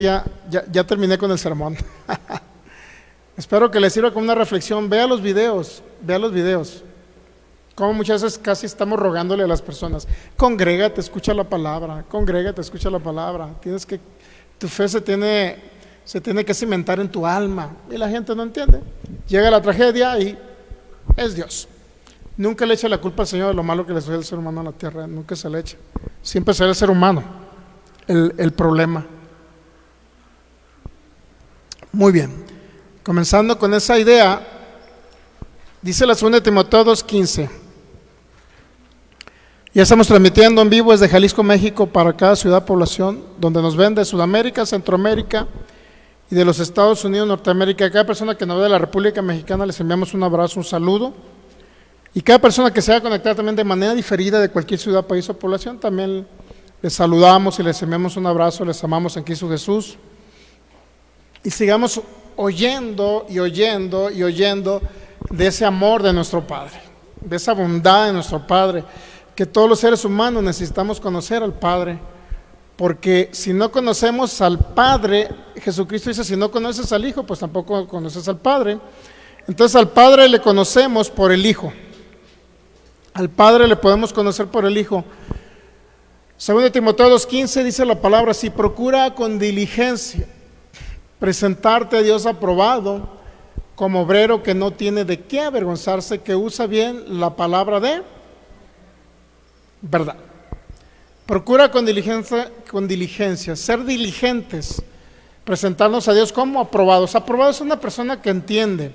Ya terminé con el sermón. Espero que les sirva como una reflexión. Vea los videos. Como muchas veces casi estamos rogándole a las personas: congrégate, escucha la palabra, congrégate, escucha la palabra. Tu fe se tiene que cimentar en tu alma. Y la gente no entiende. Llega la tragedia y es Dios. Nunca le echa la culpa al Señor de lo malo que le sucede al ser humano en la tierra. Nunca se le echa. Siempre será el ser humano el problema. Muy bien, comenzando con esa idea, dice la 2 de Timoteo 2:15. Ya estamos transmitiendo en vivo desde Jalisco, México, para cada ciudad, población, donde nos ven de Sudamérica, Centroamérica y de los Estados Unidos, Norteamérica. A cada persona que nos ve de la República Mexicana les enviamos un abrazo, un saludo. Y cada persona que se va a conectar también de manera diferida de cualquier ciudad, país o población, también les saludamos y les enviamos un abrazo, les amamos en Cristo Jesús. Y sigamos oyendo de ese amor de nuestro Padre, de esa bondad de nuestro Padre, que todos los seres humanos necesitamos conocer al Padre, porque si no conocemos al Padre, Jesucristo dice: si no conoces al Hijo, pues tampoco conoces al Padre. Entonces al Padre le conocemos por el Hijo, al Padre le podemos conocer por el Hijo. 2 de Timoteo 2:15 dice la palabra así: procura con diligencia presentarte a Dios aprobado, como obrero que no tiene de qué avergonzarse, que usa bien la palabra de verdad. Procura con diligencia, ser diligentes, presentarnos a Dios como aprobados. Aprobado es una persona que entiende,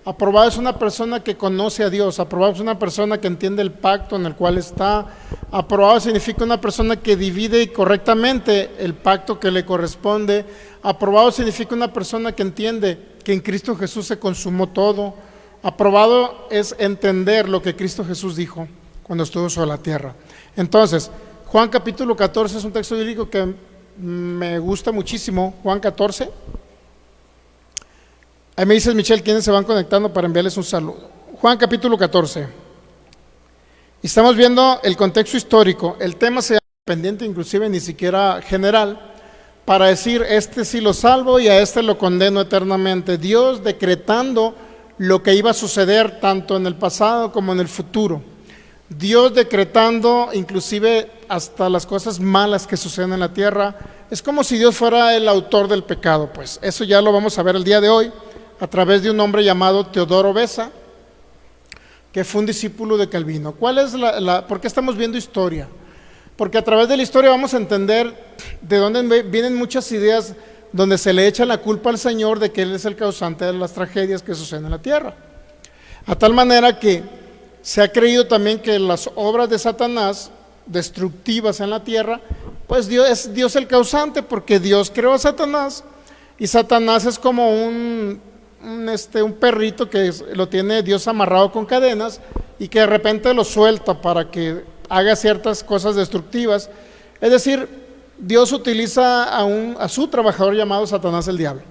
aprobado es una persona que conoce a Dios, aprobado es una persona que entiende el pacto en el cual está, aprobado significa una persona que divide correctamente el pacto que le corresponde. Aprobado significa una persona que entiende que en Cristo Jesús se consumó todo. Aprobado es entender lo que Cristo Jesús dijo cuando estuvo sobre la tierra. Entonces, Juan capítulo 14 es un texto bíblico que me gusta muchísimo. Juan 14. Ahí me dices, Michelle, quiénes se van conectando para enviarles un saludo. Juan capítulo 14. Y estamos viendo el contexto histórico. El tema se llama pendiente, inclusive ni siquiera general, para decir: este sí lo salvo y a este lo condeno eternamente. Dios decretando lo que iba a suceder tanto en el pasado como en el futuro. Dios decretando inclusive hasta las cosas malas que suceden en la tierra. Es como si Dios fuera el autor del pecado. Pues eso ya lo vamos a ver el día de hoy a través de un hombre llamado Teodoro Beza, que fue un discípulo de Calvino. ¿Por qué estamos viendo historia? Porque a través de la historia vamos a entender de dónde vienen muchas ideas donde se le echa la culpa al Señor de que Él es el causante de las tragedias que suceden en la tierra. A tal manera que se ha creído también que las obras de Satanás, destructivas en la tierra, pues es Dios el causante, porque Dios creó a Satanás, y Satanás es como un perrito que lo tiene Dios amarrado con cadenas y que de repente lo suelta para que haga ciertas cosas destructivas. Es decir, Dios utiliza a su trabajador llamado Satanás, el diablo.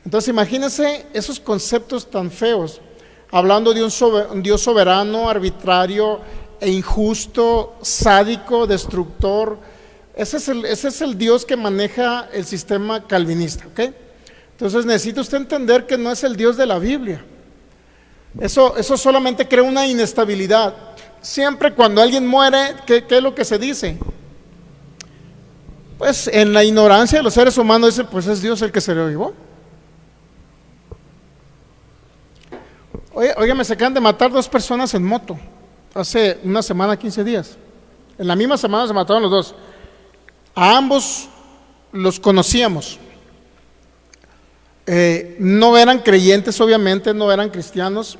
Entonces imagínense esos conceptos tan feos, hablando de un Dios soberano, arbitrario e injusto, sádico, destructor. Ese es el Dios que maneja el sistema calvinista, ¿ok? Entonces necesita usted entender que no es el Dios de la Biblia. Eso solamente crea una inestabilidad. Siempre cuando alguien muere, ¿qué es lo que se dice? Pues en la ignorancia de los seres humanos dicen: pues es Dios el que se lo llevó. Oiga, me acaban de matar 2 personas en moto hace una semana, 15 días. En la misma semana se mataron los 2. A ambos los conocíamos. No eran creyentes, obviamente, no eran cristianos.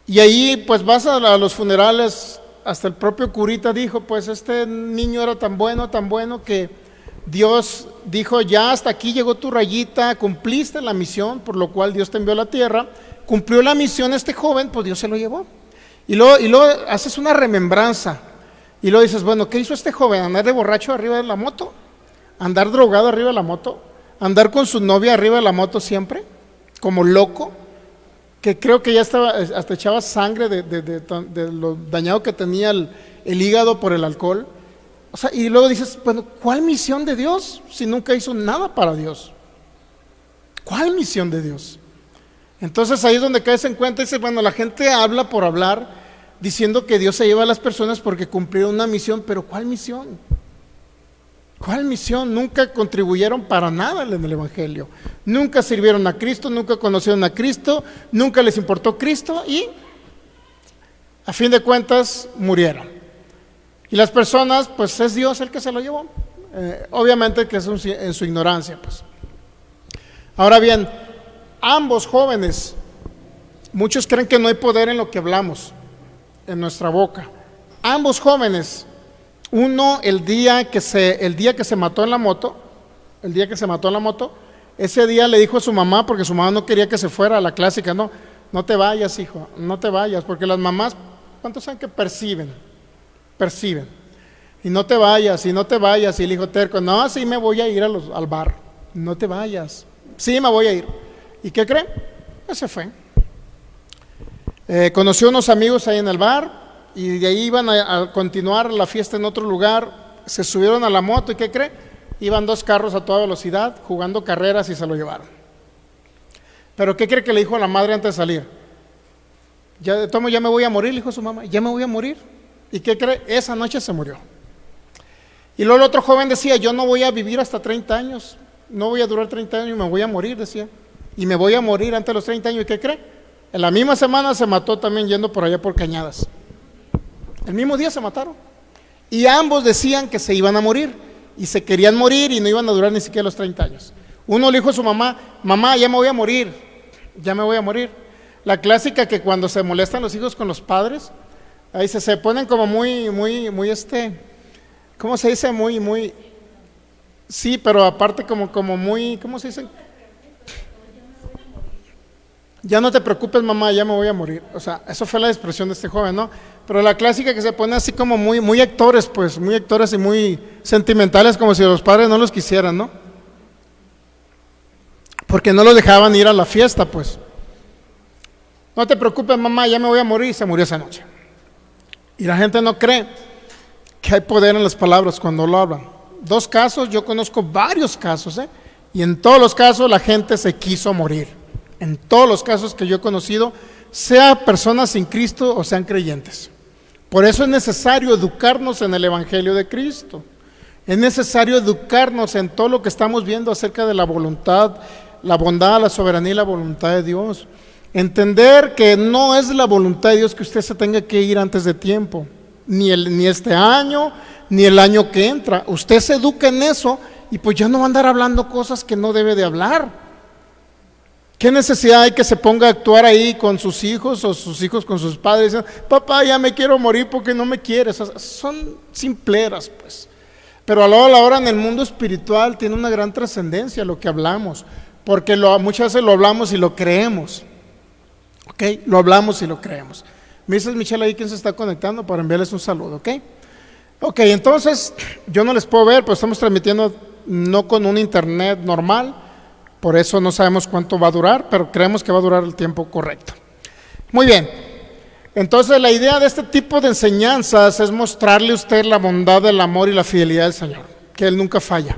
Y ahí pues vas a los funerales. Hasta el propio curita dijo: pues este niño era tan bueno que Dios dijo: ya hasta aquí llegó tu rayita, cumpliste la misión por lo cual Dios te envió a la tierra. Cumplió la misión este joven, pues Dios se lo llevó. Y luego haces una remembranza y luego dices: bueno, ¿qué hizo este joven? ¿Andar de borracho arriba de la moto? ¿Andar drogado arriba de la moto? ¿Andar con su novia arriba de la moto siempre? ¿Como loco? Que creo que ya hasta echaba sangre de lo dañado que tenía el hígado por el alcohol. O sea, y luego dices, bueno, ¿cuál misión de Dios si nunca hizo nada para Dios? ¿Cuál misión de Dios? Entonces ahí es donde caes en cuenta y dices, bueno, la gente habla por hablar, diciendo que Dios se lleva a las personas porque cumplieron una misión, pero ¿cuál misión? ¿Cuál misión? Nunca contribuyeron para nada en el Evangelio. Nunca sirvieron a Cristo, nunca conocieron a Cristo, nunca les importó Cristo y a fin de cuentas murieron. Y las personas, pues es Dios el que se lo llevó. Obviamente que es en su ignorancia, pues. Ahora bien, ambos jóvenes, muchos creen que no hay poder en lo que hablamos, en nuestra boca. Ambos jóvenes, uno el día que se mató en la moto, ese día le dijo a su mamá, porque su mamá no quería que se fuera, a la clásica, no te vayas, hijo, no te vayas, porque las mamás, ¿cuántos saben que perciben? Y no te vayas, y el hijo terco, no, sí me voy a ir al bar, no te vayas, sí me voy a ir. ¿Y qué cree? Pues se fue. Conoció unos amigos ahí en el bar, y de ahí iban a continuar la fiesta en otro lugar, se subieron a la moto, ¿y qué cree? Iban 2 carros a toda velocidad, jugando carreras y se lo llevaron. Pero ¿qué cree que le dijo a la madre antes de salir? Ya me voy a morir, le dijo a su mamá, ya me voy a morir. ¿Y qué cree? Esa noche se murió. Y luego el otro joven decía, yo no voy a vivir hasta 30 años, no voy a durar 30 años y me voy a morir, decía. Y me voy a morir antes de los 30 años, ¿y qué cree? En la misma semana se mató también yendo por allá por Cañadas. El mismo día se mataron. Y ambos decían que se iban a morir, y se querían morir y no iban a durar ni siquiera los 30 años. Uno le dijo a su mamá, mamá, ya me voy a morir. La clásica que cuando se molestan los hijos con los padres, ahí se ponen como muy, ¿cómo se dice? Muy, sí, pero aparte como muy, ¿cómo se dice? Ya no te preocupes, mamá, ya me voy a morir. O sea, eso fue la expresión de este joven, ¿no? Pero la clásica que se pone así como muy actores, pues, muy actores y muy sentimentales, como si los padres no los quisieran, ¿no? Porque no los dejaban ir a la fiesta, pues. No te preocupes, mamá, ya me voy a morir, y se murió esa noche. Y la gente no cree que hay poder en las palabras cuando lo hablan. 2 casos, yo conozco varios casos, y en todos los casos la gente se quiso morir. En todos los casos que yo he conocido, sea personas sin Cristo o sean creyentes. Por eso es necesario educarnos en el Evangelio de Cristo. Es necesario educarnos en todo lo que estamos viendo acerca de la voluntad, la bondad, la soberanía y la voluntad de Dios. Entender que no es la voluntad de Dios que usted se tenga que ir antes de tiempo, ni este año, ni el año que entra. Usted se educa en eso y pues ya no va a andar hablando cosas que no debe de hablar. ¿Qué necesidad hay que se ponga a actuar ahí con sus hijos o sus hijos con sus padres? Dicen, papá, ya me quiero morir porque no me quieres. O sea, son simpleras, pues. Pero a la hora en el mundo espiritual tiene una gran trascendencia lo que hablamos, porque muchas veces lo hablamos y lo creemos. ¿Ok? Lo hablamos y lo creemos. Me dices, Michelle, ahí quién se está conectando para enviarles un saludo, ¿ok? Ok, entonces, yo no les puedo ver, pero estamos transmitiendo no con un internet normal, por eso no sabemos cuánto va a durar, pero creemos que va a durar el tiempo correcto. Muy bien, entonces la idea de este tipo de enseñanzas es mostrarle a usted la bondad, el amor y la fidelidad del Señor, que Él nunca falla.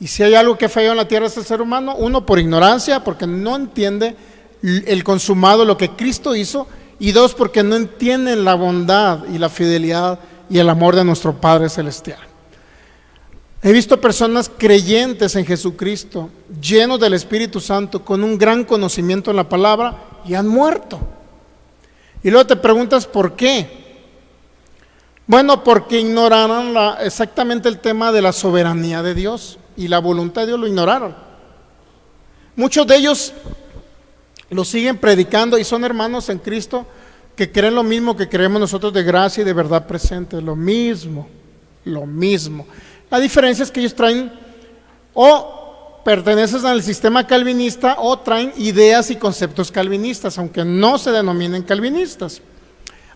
Y si hay algo que falló en la tierra es el ser humano, uno por ignorancia, porque no entiende el consumado, lo que Cristo hizo, y 2, porque no entienden la bondad y la fidelidad y el amor de nuestro Padre Celestial. He visto personas creyentes en Jesucristo, llenos del Espíritu Santo, con un gran conocimiento en la palabra, y han muerto. Y luego te preguntas, ¿por qué? Bueno, porque ignoraron exactamente el tema de la soberanía de Dios, y la voluntad de Dios lo ignoraron. Muchos de ellos lo siguen predicando y son hermanos en Cristo que creen lo mismo que creemos nosotros de gracia y de verdad presente, lo mismo. La diferencia es que ellos traen o pertenecen al sistema calvinista o traen ideas y conceptos calvinistas, aunque no se denominen calvinistas.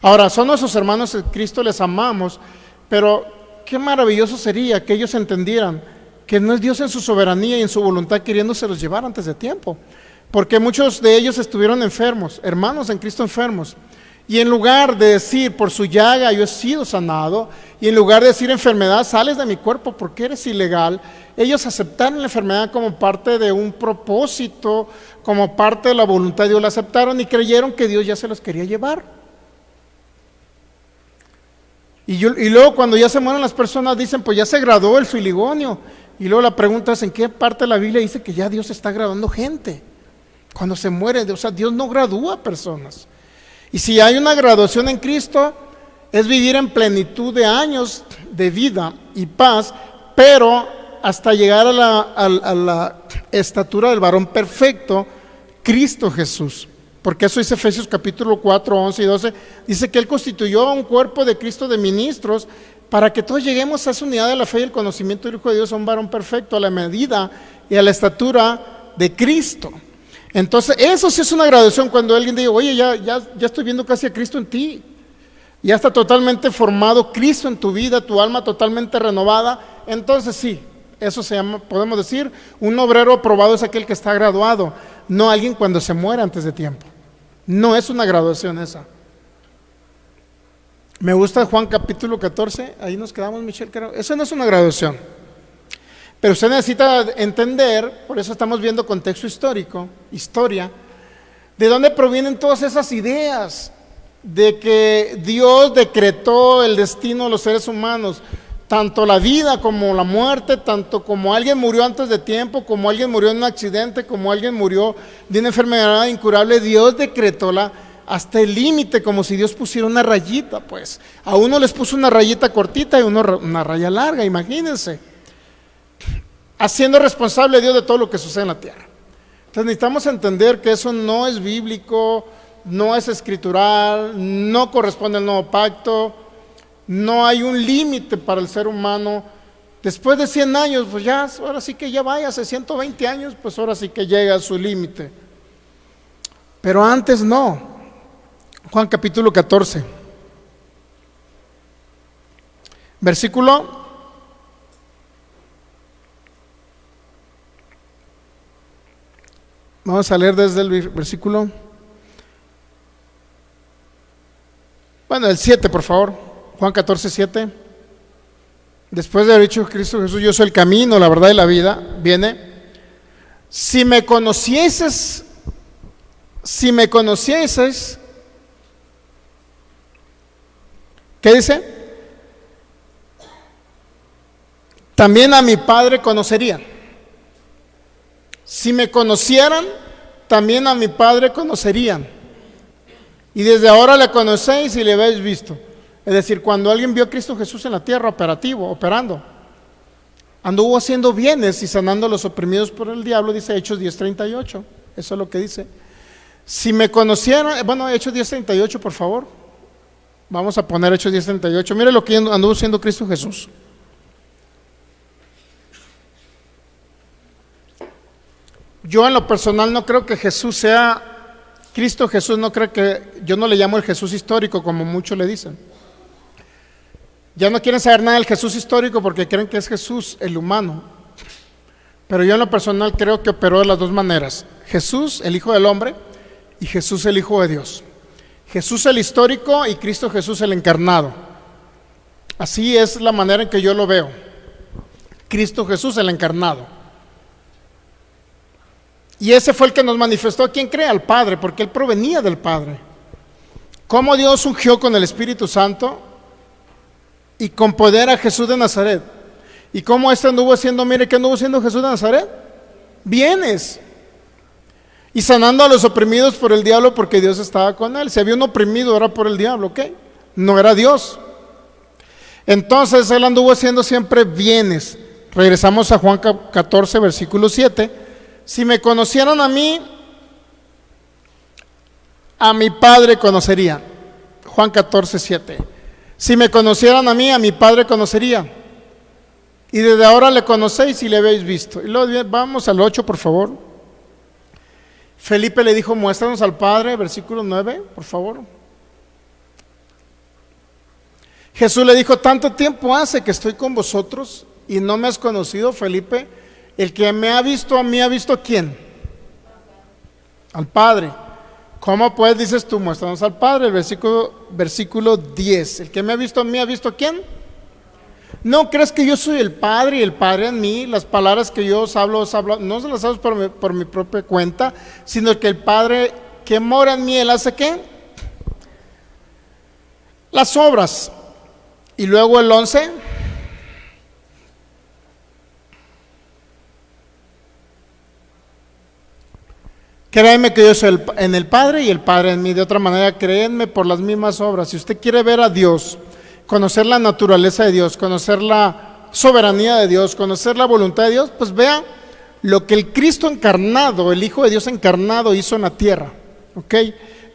Ahora, son nuestros hermanos en Cristo, les amamos, pero qué maravilloso sería que ellos entendieran que no es Dios en su soberanía y en su voluntad queriéndoselos llevar antes de tiempo, porque muchos de ellos estuvieron enfermos, hermanos en Cristo enfermos, Y en lugar de decir, por su llaga yo he sido sanado, y en lugar de decir enfermedad, sales de mi cuerpo porque eres ilegal, ellos aceptaron la enfermedad como parte de un propósito, como parte de la voluntad de Dios, la aceptaron y creyeron que Dios ya se los quería llevar. Y luego cuando ya se mueren las personas dicen, pues ya se graduó el filigonio. Y luego la pregunta es, ¿en qué parte de la Biblia dice que ya Dios está graduando gente? Cuando se muere, o sea, Dios no gradúa personas. Y si hay una graduación en Cristo, es vivir en plenitud de años de vida y paz, pero hasta llegar a la estatura del varón perfecto, Cristo Jesús. Porque eso dice Efesios capítulo 4, 11 y 12, dice que Él constituyó un cuerpo de Cristo de ministros para que todos lleguemos a esa unidad de la fe y el conocimiento del Hijo de Dios, a un varón perfecto, a la medida y a la estatura de Cristo. Entonces, eso sí es una graduación cuando alguien dice, oye, ya estoy viendo casi a Cristo en ti. Ya está totalmente formado Cristo en tu vida, tu alma totalmente renovada. Entonces sí, eso se llama, podemos decir, un obrero aprobado es aquel que está graduado, no alguien cuando se muere antes de tiempo. No es una graduación esa. Me gusta Juan capítulo 14, ahí nos quedamos, Michelle, creo. Eso no es una graduación. Pero usted necesita entender, por eso estamos viendo contexto histórico, historia, de dónde provienen todas esas ideas de que Dios decretó el destino de los seres humanos, tanto la vida como la muerte, tanto como alguien murió antes de tiempo, como alguien murió en un accidente, como alguien murió de una enfermedad incurable. Dios decretóla hasta el límite, como si Dios pusiera una rayita, pues. A uno les puso una rayita cortita y a uno una raya larga, imagínense. Haciendo responsable a Dios de todo lo que sucede en la tierra. Entonces necesitamos entender que eso no es bíblico, no es escritural, no corresponde al nuevo pacto, no hay un límite para el ser humano. Después de 100 años, pues ya, ahora sí que ya vaya, hace 120 años, pues ahora sí que llega a su límite. Pero antes no. Juan capítulo 14, versículo vamos a leer desde el versículo, bueno, el 7, por favor. Juan 14, 7. Después de haber dicho Cristo Jesús, yo soy el camino, la verdad y la vida, viene, si me conocieses, ¿qué dice? También a mi Padre conocerían. Si me conocieran, también a mi Padre conocerían. Y desde ahora le conocéis y le habéis visto. Es decir, cuando alguien vio a Cristo Jesús en la tierra operando, anduvo haciendo bienes y sanando a los oprimidos por el diablo, dice Hechos 10:38. Eso es lo que dice. Si me conocieran, bueno, Hechos 10:38, por favor. Vamos a poner Hechos 10:38. Mire lo que anduvo haciendo Cristo Jesús. Yo en lo personal no creo que Jesús sea, Cristo Jesús no creo que, yo no le llamo el Jesús histórico como muchos le dicen. Ya no quieren saber nada del Jesús histórico porque creen que es Jesús el humano. Pero yo en lo personal creo que operó de las dos maneras. Jesús el Hijo del Hombre y Jesús el Hijo de Dios. Jesús el histórico y Cristo Jesús el encarnado. Así es la manera en que yo lo veo. Cristo Jesús el encarnado. Y ese fue el que nos manifestó a quien cree, al Padre, porque Él provenía del Padre. Cómo Dios ungió con el Espíritu Santo y con poder a Jesús de Nazaret. Y cómo este anduvo haciendo, mire, ¿qué anduvo haciendo Jesús de Nazaret? Bienes. Y sanando a los oprimidos por el diablo porque Dios estaba con él. Si había un oprimido era por el diablo, ¿ok? No era Dios. Entonces Él anduvo haciendo siempre bienes. Regresamos a Juan 14, versículo 7. Si me conocieran a mí, a mi Padre conocerían. Juan 14, 7. Si me conocieran a mí, a mi Padre conocería. Y desde ahora le conocéis y le habéis visto. Y luego vamos al 8, por favor. Felipe le dijo, muéstranos al Padre, versículo 9, por favor. Jesús le dijo, tanto tiempo hace que estoy con vosotros y no me has conocido, Felipe. El que me ha visto a mí, ¿ha visto a quién? Al Padre. ¿Cómo pues dices tú? Muéstranos al Padre. El versículo 10. El que me ha visto a mí, ¿ha visto a quién? ¿No crees que yo soy el Padre y el Padre en mí? Las palabras que yo os hablo, no se las hablo por mi propia cuenta, sino que el Padre que mora en mí, Él hace ¿qué? Las obras. Y luego el 11. Créeme que yo soy en el Padre y el Padre en mí. De otra manera, créenme por las mismas obras. Si usted quiere ver a Dios, conocer la naturaleza de Dios, conocer la soberanía de Dios, conocer la voluntad de Dios, pues vea lo que el Cristo encarnado, el Hijo de Dios encarnado hizo en la tierra. ¿Ok?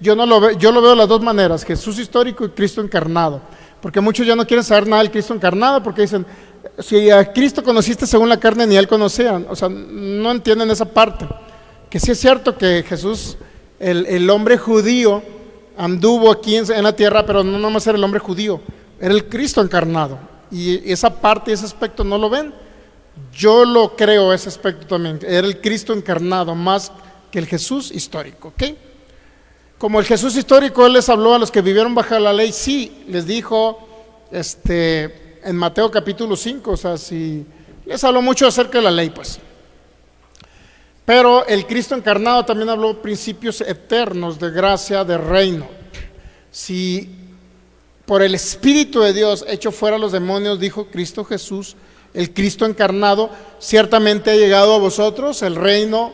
Yo lo veo de las dos maneras, Jesús histórico y Cristo encarnado. Porque muchos ya no quieren saber nada del Cristo encarnado porque dicen, si a Cristo conociste según la carne, ni a Él conocían. O sea, no entienden esa parte. Que sí es cierto que Jesús, el hombre judío, anduvo aquí en la tierra, pero no nomás era el hombre judío, era el Cristo encarnado. Y esa parte, ese aspecto no lo ven. Yo lo creo, ese aspecto también. Era el Cristo encarnado más que el Jesús histórico. ¿Ok? Como el Jesús histórico, Él les habló a los que vivieron bajo la ley, sí, les dijo en Mateo capítulo 5, o sea, sí, les habló mucho acerca de la ley, pues. Pero el Cristo encarnado también habló principios eternos de gracia, de reino. Si por el Espíritu de Dios hecho fuera los demonios, dijo Cristo Jesús, el Cristo encarnado, ciertamente ha llegado a vosotros el reino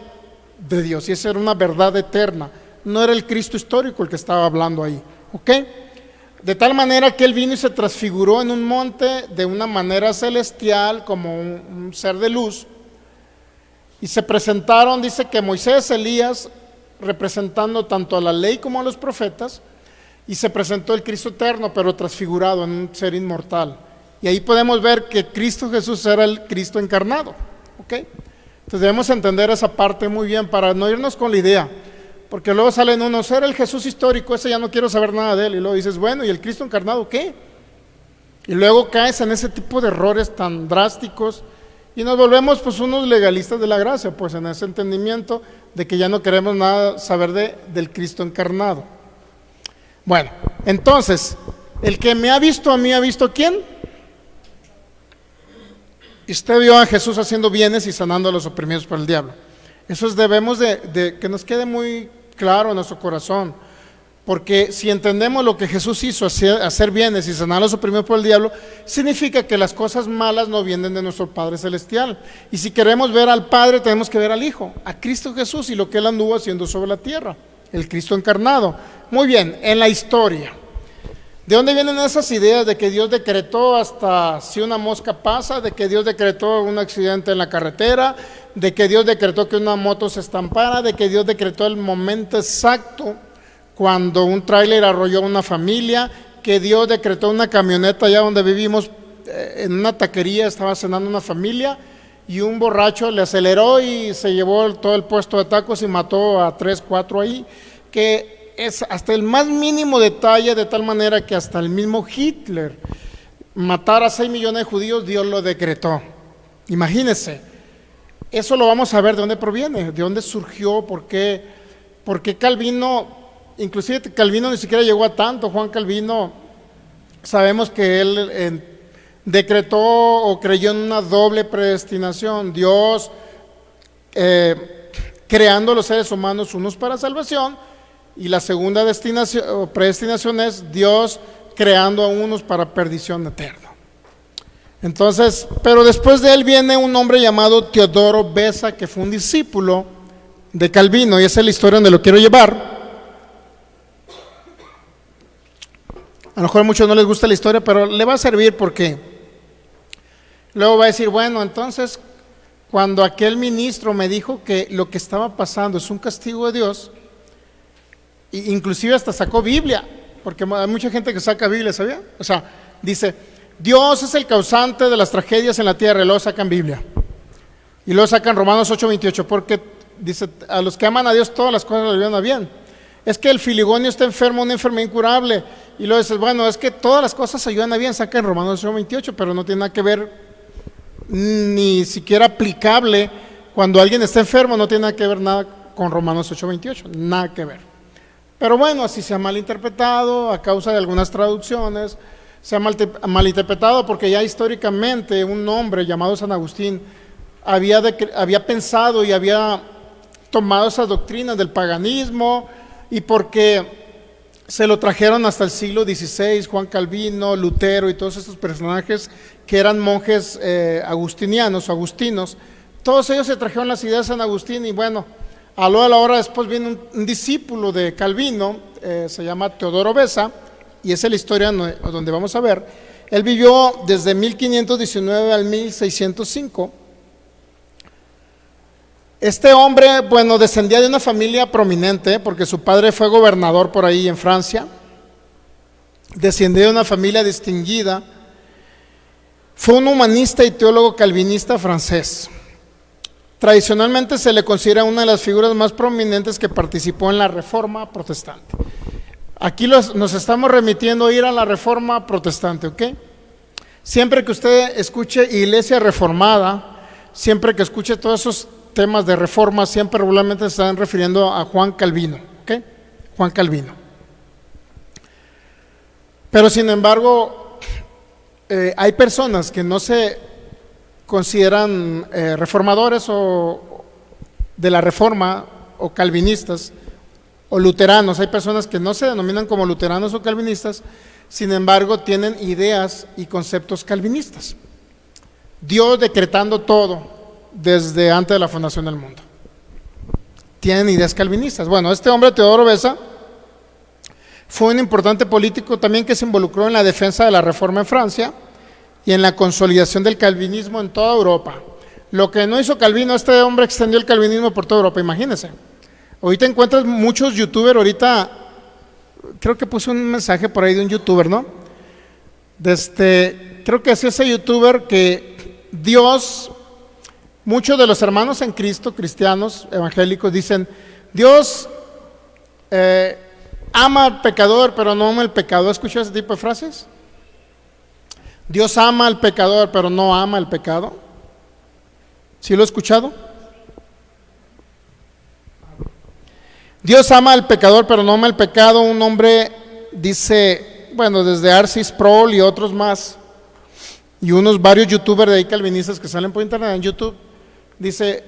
de Dios. Y esa era una verdad eterna. No era el Cristo histórico el que estaba hablando ahí. ¿Ok? De tal manera que Él vino y se transfiguró en un monte de una manera celestial, como un ser de luz. Y se presentaron, dice que Moisés, Elías, representando tanto a la ley como a los profetas, y se presentó el Cristo eterno, pero transfigurado en un ser inmortal. Y ahí podemos ver que Cristo Jesús era el Cristo encarnado. ¿Ok? Entonces debemos entender esa parte muy bien para no irnos con la idea, porque luego salen unos, era el Jesús histórico, ese ya no quiero saber nada de él, y luego dices, bueno, ¿y el Cristo encarnado qué? Y luego caes en ese tipo de errores tan drásticos, y nos volvemos pues unos legalistas de la gracia, pues en ese entendimiento de que ya no queremos nada saber del Cristo encarnado. Bueno, entonces, el que me ha visto a mí, ¿ha visto a quién? Y usted vio a Jesús haciendo bienes y sanando a los oprimidos por el diablo. Eso debemos de que nos quede muy claro en nuestro corazón, porque si entendemos lo que Jesús hizo, hacer bienes y sanar a los oprimidos por el diablo, significa que las cosas malas no vienen de nuestro Padre Celestial. Y si queremos ver al Padre, tenemos que ver al Hijo, a Cristo Jesús y lo que Él anduvo haciendo sobre la tierra, el Cristo encarnado. Muy bien, en la historia, ¿de dónde vienen esas ideas de que Dios decretó hasta si una mosca pasa, de que Dios decretó un accidente en la carretera, de que Dios decretó que una moto se estampara, de que Dios decretó el momento exacto cuando un tráiler arrolló a una familia, que Dios decretó una camioneta allá donde vivimos, en una taquería estaba cenando una familia y un borracho le aceleró y se llevó todo el puesto de tacos y mató a 3, 4 ahí, que es hasta el más mínimo detalle, de tal manera que hasta el mismo Hitler matar a 6 millones de judíos, Dios lo decretó. Imagínense, eso lo vamos a ver de dónde proviene, de dónde surgió, por qué Calvino, inclusive Calvino ni siquiera llegó a tanto. Juan Calvino, sabemos que él decretó o creyó en una doble predestinación, Dios creando los seres humanos unos para salvación, y la segunda predestinación es Dios creando a unos para perdición eterna. Entonces, pero después de él viene un hombre llamado Teodoro Beza, que fue un discípulo de Calvino, y esa es la historia donde lo quiero llevar. A lo mejor a muchos no les gusta la historia, pero le va a servir porque luego va a decir, bueno, entonces cuando aquel ministro me dijo que lo que estaba pasando es un castigo de Dios, inclusive hasta sacó Biblia, porque hay mucha gente que saca Biblia, ¿sabía? O sea, dice, Dios es el causante de las tragedias en la tierra, y luego sacan Biblia. Y luego sacan Romanos 8:28, porque dice, a los que aman a Dios todas las cosas les ayudan a bien. Es que el filigonio está enfermo, una enfermedad incurable. Y luego dices, bueno, es que todas las cosas ayudan a bien, sacan Romanos 8:28, pero no tiene nada que ver, ni siquiera aplicable. Cuando alguien está enfermo, no tiene nada que ver nada con Romanos 8:28, nada que ver. Pero bueno, así se ha malinterpretado a causa de algunas traducciones, se ha malinterpretado porque ya históricamente un hombre llamado San Agustín había pensado y había tomado esas doctrinas del paganismo, y porque se lo trajeron hasta el siglo XVI, Juan Calvino, Lutero y todos estos personajes que eran monjes agustinianos o agustinos. Todos ellos se trajeron las ideas de San Agustín, y bueno, a la hora después viene un discípulo de Calvino, se llama Teodoro Beza, y esa es la historia donde vamos a ver. Él vivió desde 1519 al 1605. Este hombre, bueno, descendía de una familia prominente, porque su padre fue gobernador por ahí en Francia. Descendía de una familia distinguida. Fue un humanista y teólogo calvinista francés. Tradicionalmente se le considera una de las figuras más prominentes que participó en la Reforma Protestante. Aquí nos estamos remitiendo a ir a la Reforma Protestante, ¿ok? Siempre que usted escuche Iglesia Reformada, siempre que escuche todos esos temas de reforma, siempre regularmente se están refiriendo a Juan Calvino, ¿ok? Juan Calvino. Pero sin embargo, hay personas que no se consideran reformadores o de la reforma, o calvinistas o luteranos. Hay personas que no se denominan como luteranos o calvinistas, sin embargo tienen ideas y conceptos calvinistas. Dios decretando todo desde antes de la fundación del mundo. Tienen ideas calvinistas. Bueno, este hombre, Teodoro Beza, fue un importante político también que se involucró en la defensa de la reforma en Francia y en la consolidación del calvinismo en toda Europa. Lo que no hizo Calvino, este hombre extendió el calvinismo por toda Europa, imagínense. Ahorita encuentras muchos youtubers, ahorita creo que puse un mensaje por ahí de un youtuber, ¿no? Creo que es ese youtuber que Dios, muchos de los hermanos en Cristo, cristianos, evangélicos, dicen, Dios ama al pecador, pero no ama el pecado. ¿Has escuchado ese tipo de frases? Dios ama al pecador, pero no ama el pecado. ¿Sí lo he escuchado? Dios ama al pecador, pero no ama el pecado. Un hombre dice, bueno, desde Arcis Sproul y otros más, y varios youtubers de ahí calvinistas que salen por internet en YouTube, dice,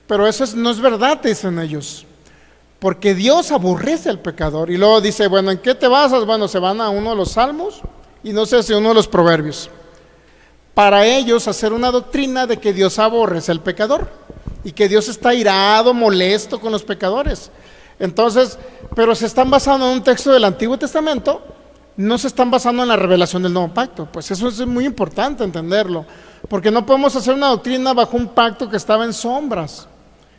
pero eso no es verdad, dicen ellos, porque Dios aborrece al pecador. Y luego dice, bueno, ¿en qué te basas? Bueno, se van a uno de los salmos y no sé si uno de los proverbios, para ellos hacer una doctrina de que Dios aborrece al pecador y que Dios está irado, molesto con los pecadores. Entonces, pero se están basando en un texto del Antiguo Testamento, no se están basando en la revelación del Nuevo Pacto. Pues eso es muy importante entenderlo, porque no podemos hacer una doctrina bajo un pacto que estaba en sombras.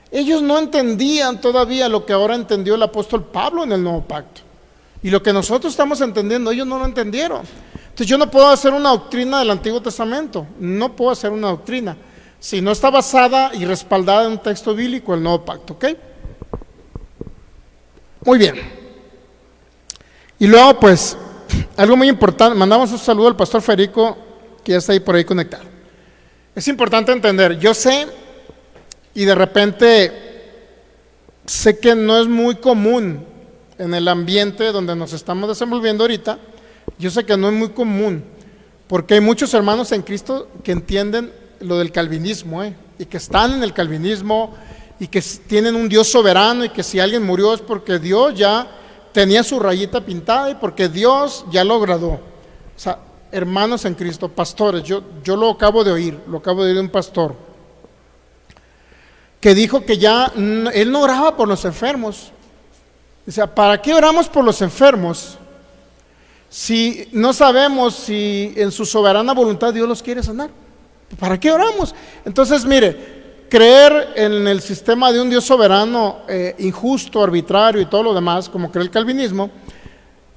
Ellos no entendían todavía lo que ahora entendió el apóstol Pablo en el Nuevo Pacto, y lo que nosotros estamos entendiendo, ellos no lo entendieron. Entonces yo no puedo hacer una doctrina del Antiguo Testamento, no puedo hacer una doctrina si no está basada y respaldada en un texto bíblico, el Nuevo Pacto, ¿ok? Muy bien. Y luego, pues, algo muy importante, mandamos un saludo al pastor Federico, que ya está ahí por ahí conectado. Es importante entender, yo sé, y de repente sé que no es muy común en el ambiente donde nos estamos desenvolviendo ahorita, yo sé que no es muy común, porque hay muchos hermanos en Cristo que entienden lo del calvinismo, y que están en el calvinismo, y que tienen un Dios soberano, y que si alguien murió es porque Dios ya tenía su rayita pintada y porque Dios ya lo gradó. O sea, hermanos en Cristo, pastores, yo lo acabo de oír de un pastor que dijo que ya él no oraba por los enfermos. O sea, ¿para qué oramos por los enfermos si no sabemos si en su soberana voluntad Dios los quiere sanar? ¿Para qué oramos? Entonces, mire, creer en el sistema de un Dios soberano, injusto, arbitrario y todo lo demás, como cree el calvinismo,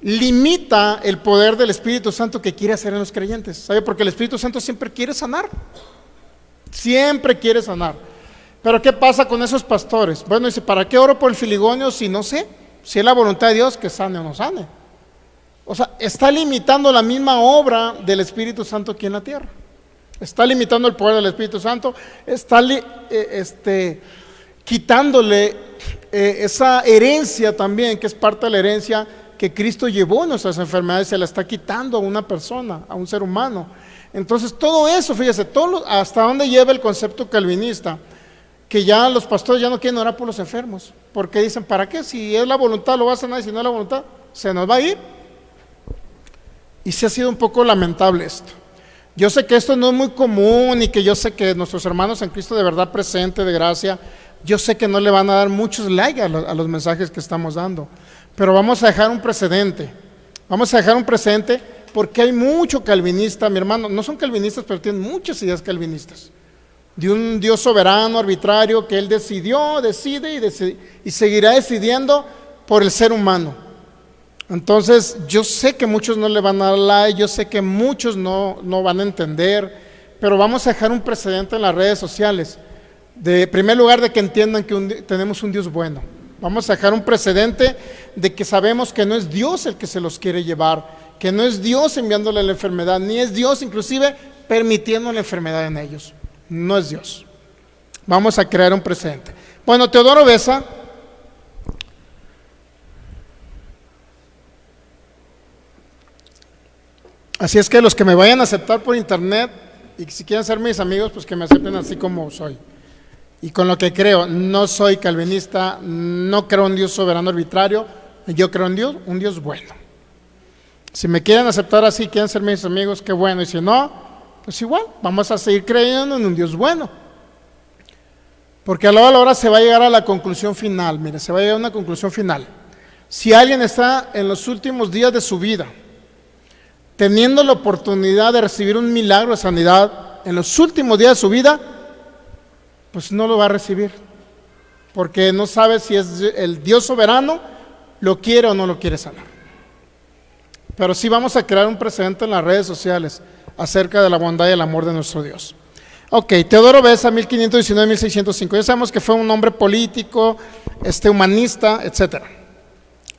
limita el poder del Espíritu Santo que quiere hacer en los creyentes. ¿Sabe? Porque el Espíritu Santo siempre quiere sanar. Siempre quiere sanar. Pero ¿qué pasa con esos pastores? Bueno, dice, ¿para qué oro por el filigonio si no sé? Si es la voluntad de Dios que sane o no sane. O sea, está limitando la misma obra del Espíritu Santo aquí en la tierra. Está limitando el poder del Espíritu Santo, está quitándole esa herencia también, que es parte de la herencia que Cristo llevó nuestras enfermedades, se la está quitando a una persona, a un ser humano. Entonces todo eso, fíjese, hasta dónde lleva el concepto calvinista, que ya los pastores ya no quieren orar por los enfermos, porque dicen, ¿para qué? Si es la voluntad lo va a sanar, y si no es la voluntad, se nos va a ir. Y sí ha sido un poco lamentable esto. Yo sé que esto no es muy común, y que yo sé que nuestros hermanos en Cristo de verdad presente, de gracia, yo sé que no le van a dar muchos likes a los mensajes que estamos dando, pero vamos a dejar un precedente. Vamos a dejar un precedente, porque hay mucho calvinista, mi hermano, no son calvinistas, pero tienen muchas ideas calvinistas, de un Dios soberano, arbitrario, que Él decide y seguirá decidiendo por el ser humano. Entonces, yo sé que muchos no le van a dar like, yo sé que muchos no van a entender, pero vamos a dejar un precedente en las redes sociales. En primer lugar, de que entiendan que tenemos un Dios bueno. Vamos a dejar un precedente de que sabemos que no es Dios el que se los quiere llevar, que no es Dios enviándole la enfermedad, ni es Dios inclusive permitiendo la enfermedad en ellos. No es Dios. Vamos a crear un precedente. Bueno, Teodoro Beza así es que los que me vayan a aceptar por internet, y si quieren ser mis amigos, pues que me acepten así como soy y con lo que creo. No soy calvinista, no creo en un Dios soberano arbitrario, yo creo en un Dios bueno. Si me quieren aceptar así, quieren ser mis amigos, qué bueno, y si no, pues igual, vamos a seguir creyendo en un Dios bueno, porque a la hora se va a llegar a la conclusión final. Mire, se va a llegar a una conclusión final. Si alguien está en los últimos días de su vida teniendo la oportunidad de recibir un milagro de sanidad en los últimos días de su vida, pues no lo va a recibir, porque no sabe si es el Dios soberano lo quiere o no lo quiere sanar. Pero sí vamos a crear un precedente en las redes sociales acerca de la bondad y el amor de nuestro Dios. Ok, Teodoro Beza, 1519-1605. Ya sabemos que fue un hombre político, humanista, etc.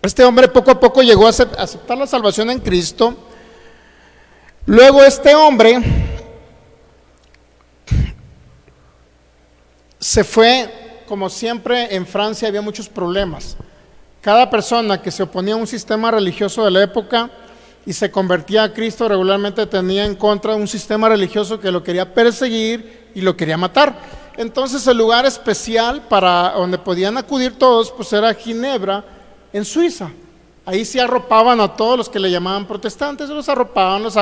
Este hombre poco a poco llegó a aceptar la salvación en Cristo. Luego este hombre se fue, como siempre en Francia había muchos problemas. Cada persona que se oponía a un sistema religioso de la época y se convertía a Cristo regularmente tenía en contra un sistema religioso que lo quería perseguir y lo quería matar. Entonces el lugar especial para donde podían acudir todos pues era Ginebra, en Suiza. Ahí se arropaban a todos los que le llamaban protestantes, los arropaban, los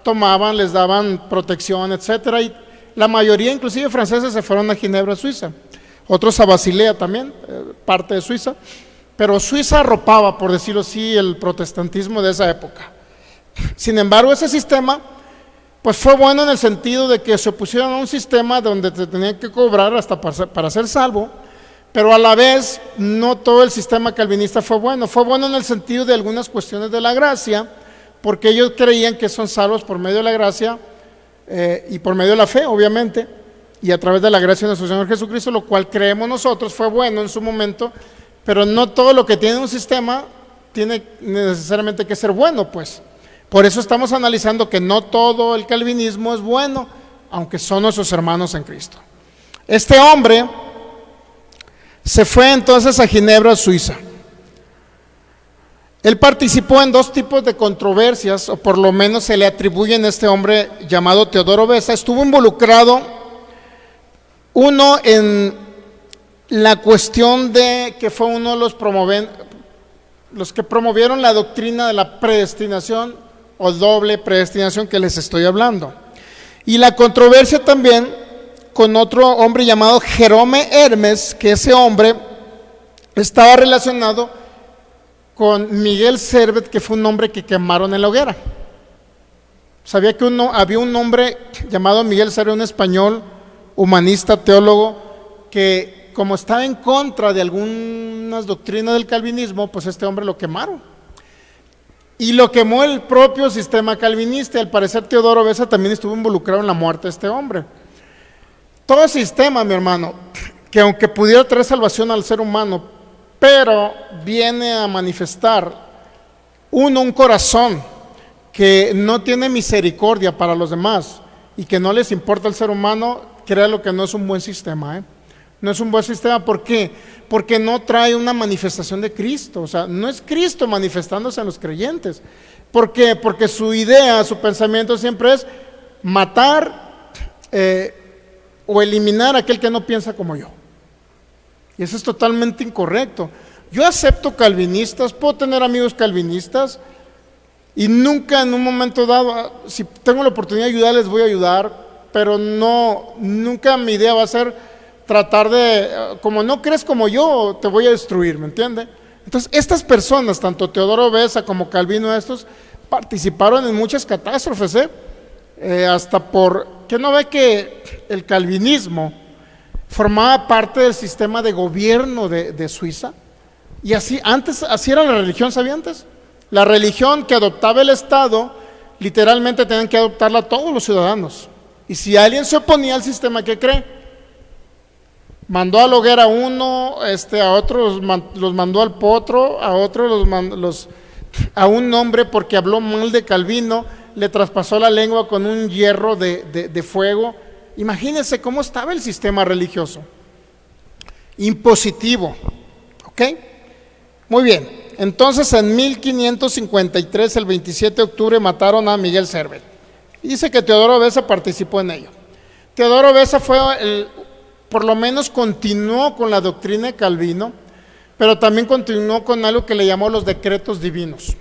tomaban, les daban protección, etcétera, y la mayoría, inclusive franceses, se fueron a Ginebra, Suiza, otros a Basilea también, parte de Suiza, pero Suiza arropaba, por decirlo así, el protestantismo de esa época. Sin embargo, ese sistema pues fue bueno en el sentido de que se opusieron a un sistema donde te tenían que cobrar hasta para ser salvo, pero a la vez no todo el sistema calvinista fue bueno en el sentido de algunas cuestiones de la gracia, porque ellos creían que son salvos por medio de la gracia y por medio de la fe, obviamente, y a través de la gracia de nuestro Señor Jesucristo, lo cual creemos nosotros fue bueno en su momento, pero no todo lo que tiene un sistema tiene necesariamente que ser bueno, pues. Por eso estamos analizando que no todo el calvinismo es bueno, aunque son nuestros hermanos en Cristo. Este hombre se fue entonces a Ginebra, Suiza. Él participó en dos tipos de controversias, o por lo menos se le atribuyen a este hombre llamado Teodoro Beza. Estuvo involucrado, uno, en la cuestión de que fue uno de los que promovieron la doctrina de la predestinación o doble predestinación que les estoy hablando. Y la controversia también con otro hombre llamado Jerome Hermes, que ese hombre estaba relacionado con Miguel Servet, que fue un hombre que quemaron en la hoguera. Sabía que había un hombre llamado Miguel Servet, un español, humanista, teólogo, que como estaba en contra de algunas doctrinas del calvinismo, pues este hombre lo quemaron. Y lo quemó el propio sistema calvinista. Al parecer Teodoro Beza también estuvo involucrado en la muerte de este hombre. Todo sistema, mi hermano, que aunque pudiera traer salvación al ser humano, pero viene a manifestar un corazón que no tiene misericordia para los demás y que no les importa el ser humano, créalo que no es un buen sistema, No es un buen sistema. ¿Por qué? Porque no trae una manifestación de Cristo. O sea, no es Cristo manifestándose en los creyentes. ¿Por qué? Porque su idea, su pensamiento siempre es matar o eliminar a aquel que no piensa como yo. Y eso es totalmente incorrecto. Yo acepto calvinistas, puedo tener amigos calvinistas y nunca en un momento dado, si tengo la oportunidad de ayudar, les voy a ayudar, pero nunca mi idea va a ser tratar de, como no crees como yo, te voy a destruir, ¿me entiende? Entonces, estas personas, tanto Teodoro Beza como Calvino, estos participaron en muchas catástrofes, hasta por, ¿qué no ve que el calvinismo formaba parte del sistema de gobierno de Suiza? Y así era la religión, ¿sabía antes? La religión que adoptaba el Estado, literalmente tenían que adoptarla todos los ciudadanos. Y si alguien se oponía al sistema, ¿qué cree? Mandó a la hoguera a uno, a otros los mandó al potro, a otros a un hombre porque habló mal de Calvino, le traspasó la lengua con un hierro de fuego. Imagínense cómo estaba el sistema religioso. Impositivo. ¿Ok? Muy bien. Entonces en 1553, el 27 de octubre, mataron a Miguel Servet. Dice que Teodoro Beza participó en ello. Teodoro Beza por lo menos continuó con la doctrina de Calvino, pero también continuó con algo que le llamó los decretos divinos.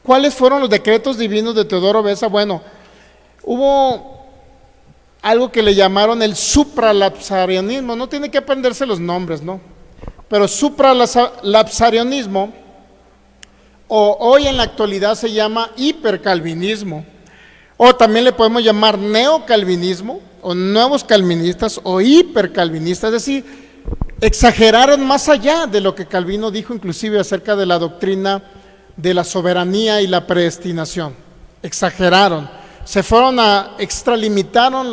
¿Cuáles fueron los decretos divinos de Teodoro Beza? Bueno, hubo algo que le llamaron el supralapsarianismo. No tiene que aprenderse los nombres, ¿no? Pero supralapsarianismo, o hoy en la actualidad se llama hipercalvinismo, o también le podemos llamar neocalvinismo, o nuevos calvinistas, o hipercalvinistas. Es decir, exageraron más allá de lo que Calvino dijo, inclusive acerca de la doctrina de la soberanía y la predestinación. Exageraron, se fueron extralimitaron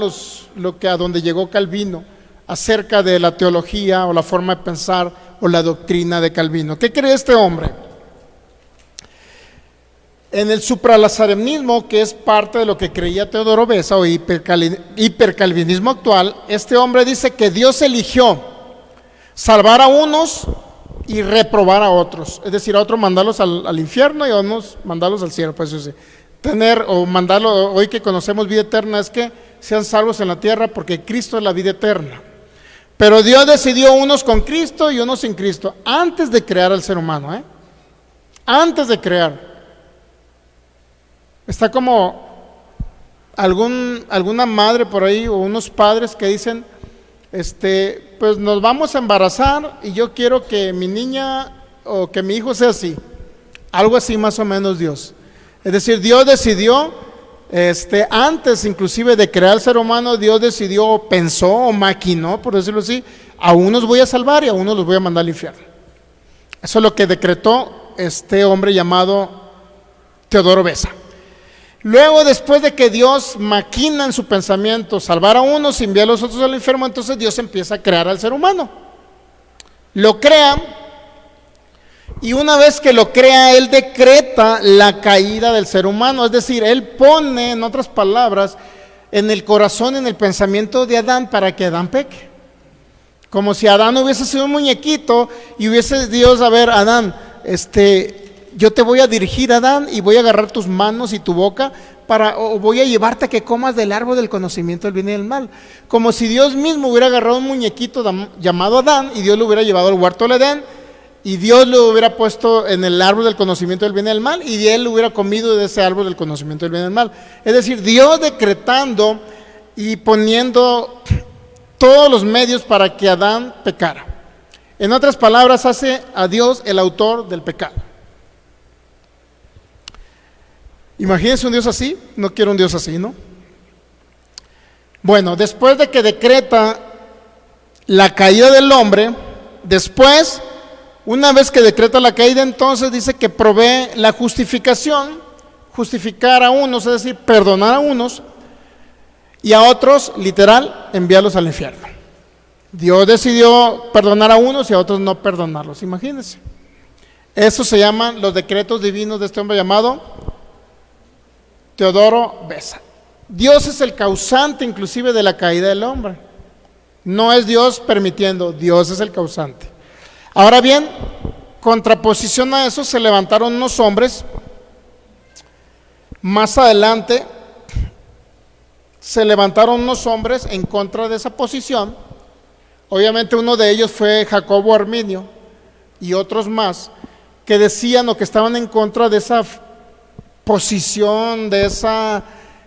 lo que a donde llegó Calvino acerca de la teología o la forma de pensar o la doctrina de Calvino. ¿Qué cree este hombre? En el supralapsarianismo, que es parte de lo que creía Teodoro Beza, o hipercalvinismo actual, este hombre dice que Dios eligió salvar a unos y reprobar a otros. Es decir, a otros mandarlos al infierno y a unos mandarlos al cielo. Pues eso sí. Hoy que conocemos vida eterna, es que sean salvos en la tierra, porque Cristo es la vida eterna. Pero Dios decidió unos con Cristo y unos sin Cristo, antes de crear al ser humano, antes de crear. Está como alguna madre por ahí o unos padres que dicen, pues nos vamos a embarazar y yo quiero que mi niña o que mi hijo sea así. Algo así más o menos Dios. Es decir, Dios decidió, antes inclusive de crear al ser humano, Dios decidió, pensó o maquinó, por decirlo así, a unos voy a salvar y a unos los voy a mandar al infierno. Eso es lo que decretó este hombre llamado Teodoro Beza. Luego, después de que Dios maquina en su pensamiento salvar a unos y enviar a los otros al infierno, entonces Dios empieza a crear al ser humano. Lo crea, y una vez que lo crea, Él decreta la caída del ser humano. Es decir, Él pone, en otras palabras, en el corazón, en el pensamiento de Adán, para que Adán peque. Como si Adán hubiese sido un muñequito y hubiese Dios, a ver, Adán, yo te voy a dirigir, Adán, y voy a agarrar tus manos y tu boca o voy a llevarte a que comas del árbol del conocimiento del bien y del mal. Como si Dios mismo hubiera agarrado un muñequito llamado Adán y Dios lo hubiera llevado al huerto del Edén y Dios lo hubiera puesto en el árbol del conocimiento del bien y del mal y él hubiera comido de ese árbol del conocimiento del bien y del mal. Es decir, Dios decretando y poniendo todos los medios para que Adán pecara. En otras palabras, hace a Dios el autor del pecado. Imagínense un Dios así. No quiero un Dios así, ¿no? Bueno, después de que decreta la caída del hombre, después, una vez que decreta la caída, entonces dice que provee la justificación, justificar a unos, es decir, perdonar a unos, y a otros, literal, enviarlos al infierno. Dios decidió perdonar a unos y a otros no perdonarlos, imagínense. Eso se llaman los decretos divinos de este hombre llamado Teodoro Beza. Dios es el causante inclusive de la caída del hombre. No es Dios permitiendo, Dios es el causante. Ahora bien, contraposición a eso se levantaron unos hombres. Más adelante se levantaron unos hombres en contra de esa posición. Obviamente uno de ellos fue Jacobo Arminio y otros más que decían o que estaban en contra de esa posición, de ese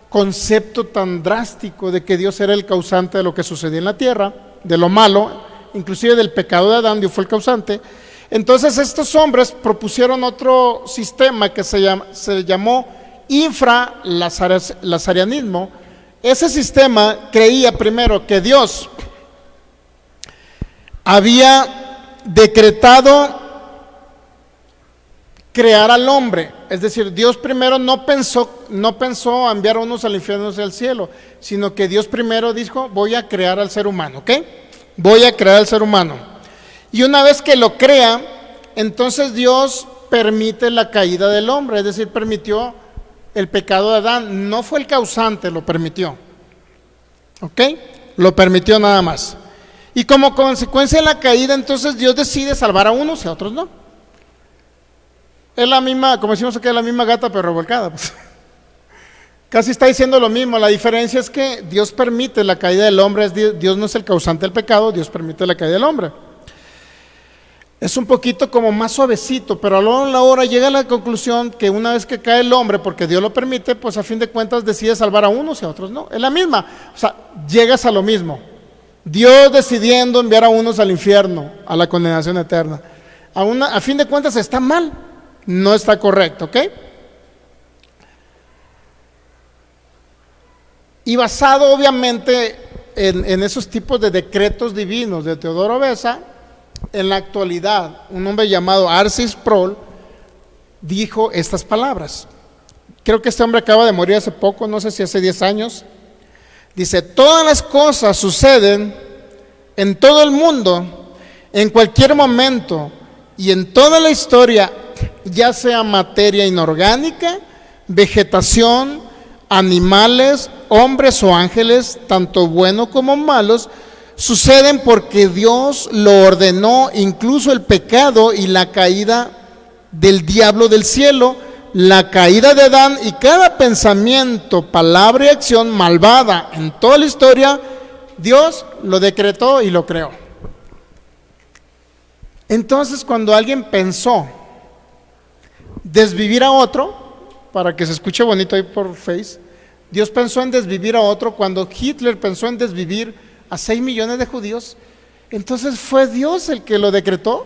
concepto tan drástico de que Dios era el causante de lo que sucedía en la tierra, de lo malo, inclusive del pecado de Adán. Dios fue el causante. Entonces estos hombres propusieron otro sistema que se llamó infralazarianismo. Ese sistema creía primero que Dios había decretado crear al hombre, es decir, Dios primero no pensó enviar a unos al infierno y al cielo, sino que Dios primero dijo, voy a crear al ser humano, ¿ok? Voy a crear al ser humano. Y una vez que lo crea, entonces Dios permite la caída del hombre, es decir, permitió el pecado de Adán, no fue el causante, lo permitió, ¿ok? Lo permitió nada más. Y como consecuencia de la caída, entonces Dios decide salvar a unos y a otros no. Es la misma, como decimos aquí, es la misma gata pero revolcada. Pues. Casi está diciendo lo mismo. La diferencia es que Dios permite la caída del hombre. Dios no es el causante del pecado, Dios permite la caída del hombre. Es un poquito como más suavecito, pero a la hora llega a la conclusión que una vez que cae el hombre, porque Dios lo permite, pues a fin de cuentas decide salvar a unos y a otros no. Es la misma, o sea, llegas a lo mismo. Dios decidiendo enviar a unos al infierno, a la condenación eterna. A fin de cuentas está mal. No está correcto, ¿ok? Y basado obviamente en esos tipos de decretos divinos de Teodoro Beza, en la actualidad un hombre llamado Arcis Sproul dijo estas palabras. Creo que este hombre acaba de morir hace poco, no sé si hace 10 años. Dice, todas las cosas suceden en todo el mundo, en cualquier momento y en toda la historia, ya sea materia inorgánica, vegetación, animales, hombres o ángeles, tanto buenos como malos, suceden porque Dios lo ordenó, incluso el pecado y la caída del diablo del cielo, la caída de Adán y cada pensamiento, palabra y acción malvada en toda la historia, Dios lo decretó y lo creó. Entonces, cuando alguien pensó desvivir a otro, para que se escuche bonito ahí por Face, Dios pensó en desvivir a otro cuando Hitler pensó en desvivir a 6 millones de judíos. Entonces fue Dios el que lo decretó.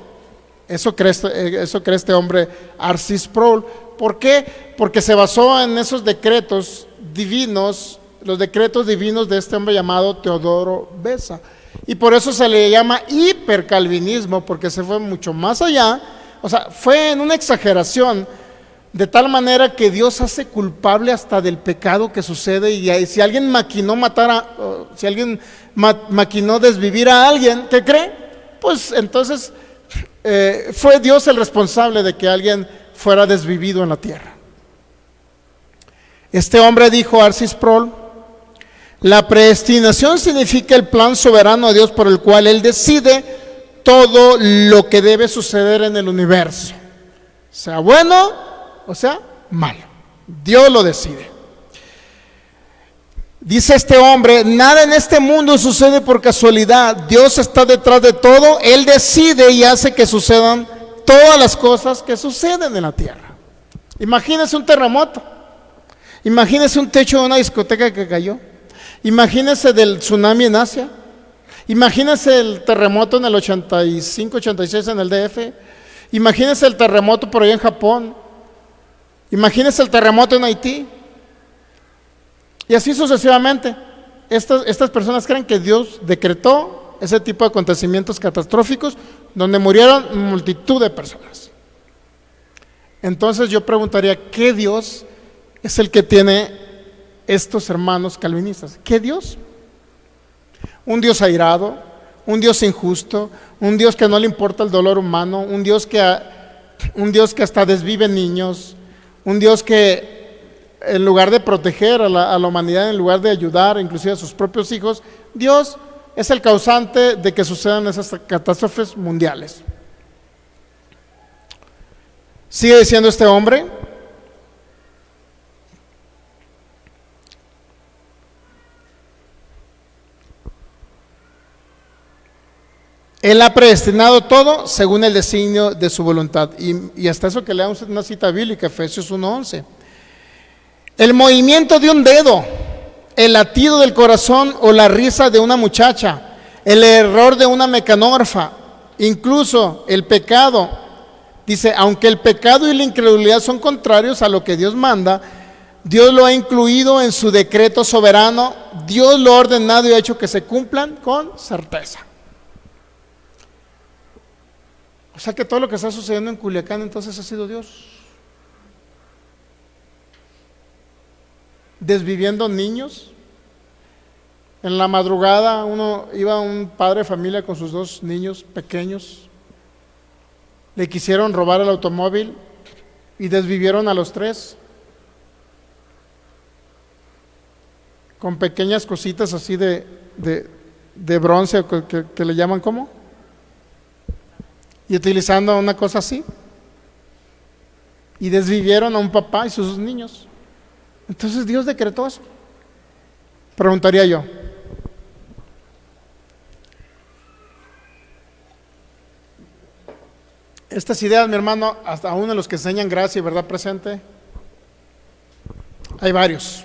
Eso cree este hombre Arcis Sproul. ¿Por qué? Porque se basó en esos decretos divinos, los decretos divinos de este hombre llamado Teodoro Beza. Y por eso se le llama hipercalvinismo, porque se fue mucho más allá. O sea, fue en una exageración, de tal manera que Dios hace culpable hasta del pecado que sucede. Y si alguien maquinó si alguien maquinó desvivir a alguien, ¿qué cree? Pues entonces fue Dios el responsable de que alguien fuera desvivido en la tierra. Este hombre dijo, Arcis Sproul, la predestinación significa el plan soberano de Dios por el cual Él decide todo lo que debe suceder en el universo, sea bueno o sea malo. Dios lo decide. Dice este hombre, nada en este mundo sucede por casualidad. Dios está detrás de todo. Él decide y hace que sucedan todas las cosas que suceden en la tierra. Imagínese un terremoto. Imagínese un techo de una discoteca que cayó. Imagínese del tsunami en Asia. Imagínese el terremoto en el 85, 86 en el DF. Imagínese el terremoto por allá en Japón. Imagínese el terremoto en Haití. Y así sucesivamente. Estas personas creen que Dios decretó ese tipo de acontecimientos catastróficos donde murieron multitud de personas. Entonces yo preguntaría, ¿qué Dios es el que tiene estos hermanos calvinistas? ¿Qué Dios? Un Dios airado, un Dios injusto, un Dios que no le importa el dolor humano, un Dios que hasta desvive niños, un Dios que en lugar de proteger a la humanidad, en lugar de ayudar inclusive a sus propios hijos, Dios es el causante de que sucedan esas catástrofes mundiales. Sigue diciendo este hombre: Él ha predestinado todo según el designio de su voluntad. Y hasta eso que leamos una cita bíblica, Efesios 1:11. El movimiento de un dedo, el latido del corazón o la risa de una muchacha, el error de una mecanógrafa, incluso el pecado. Dice, aunque el pecado y la incredulidad son contrarios a lo que Dios manda, Dios lo ha incluido en su decreto soberano. Dios lo ha ordenado y ha hecho que se cumplan con certeza. O sea que todo lo que está sucediendo en Culiacán entonces ha sido Dios. Desviviendo niños. En la madrugada iba un padre de familia con sus 2 niños pequeños. Le quisieron robar el automóvil y desvivieron a los 3. Con pequeñas cositas así de bronce que le llaman ¿cómo? Y utilizando una cosa así. Y desvivieron a un papá y sus 2 niños. Entonces Dios decretó eso. Preguntaría yo. Estas ideas, mi hermano, hasta uno de los que enseñan gracia y verdad presente, hay varios.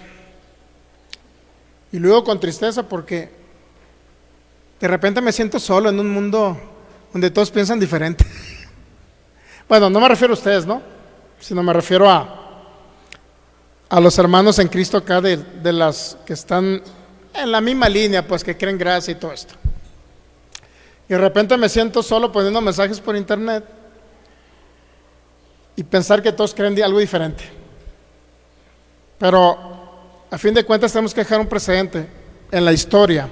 Y luego con tristeza porque de repente me siento solo en un mundo donde todos piensan diferente. Bueno, no me refiero a ustedes, ¿no? Sino me refiero a los hermanos en Cristo acá de las que están en la misma línea, pues que creen gracia y todo esto. Y de repente me siento solo poniendo mensajes por internet y pensar que todos creen algo diferente. Pero a fin de cuentas tenemos que dejar un precedente en la historia.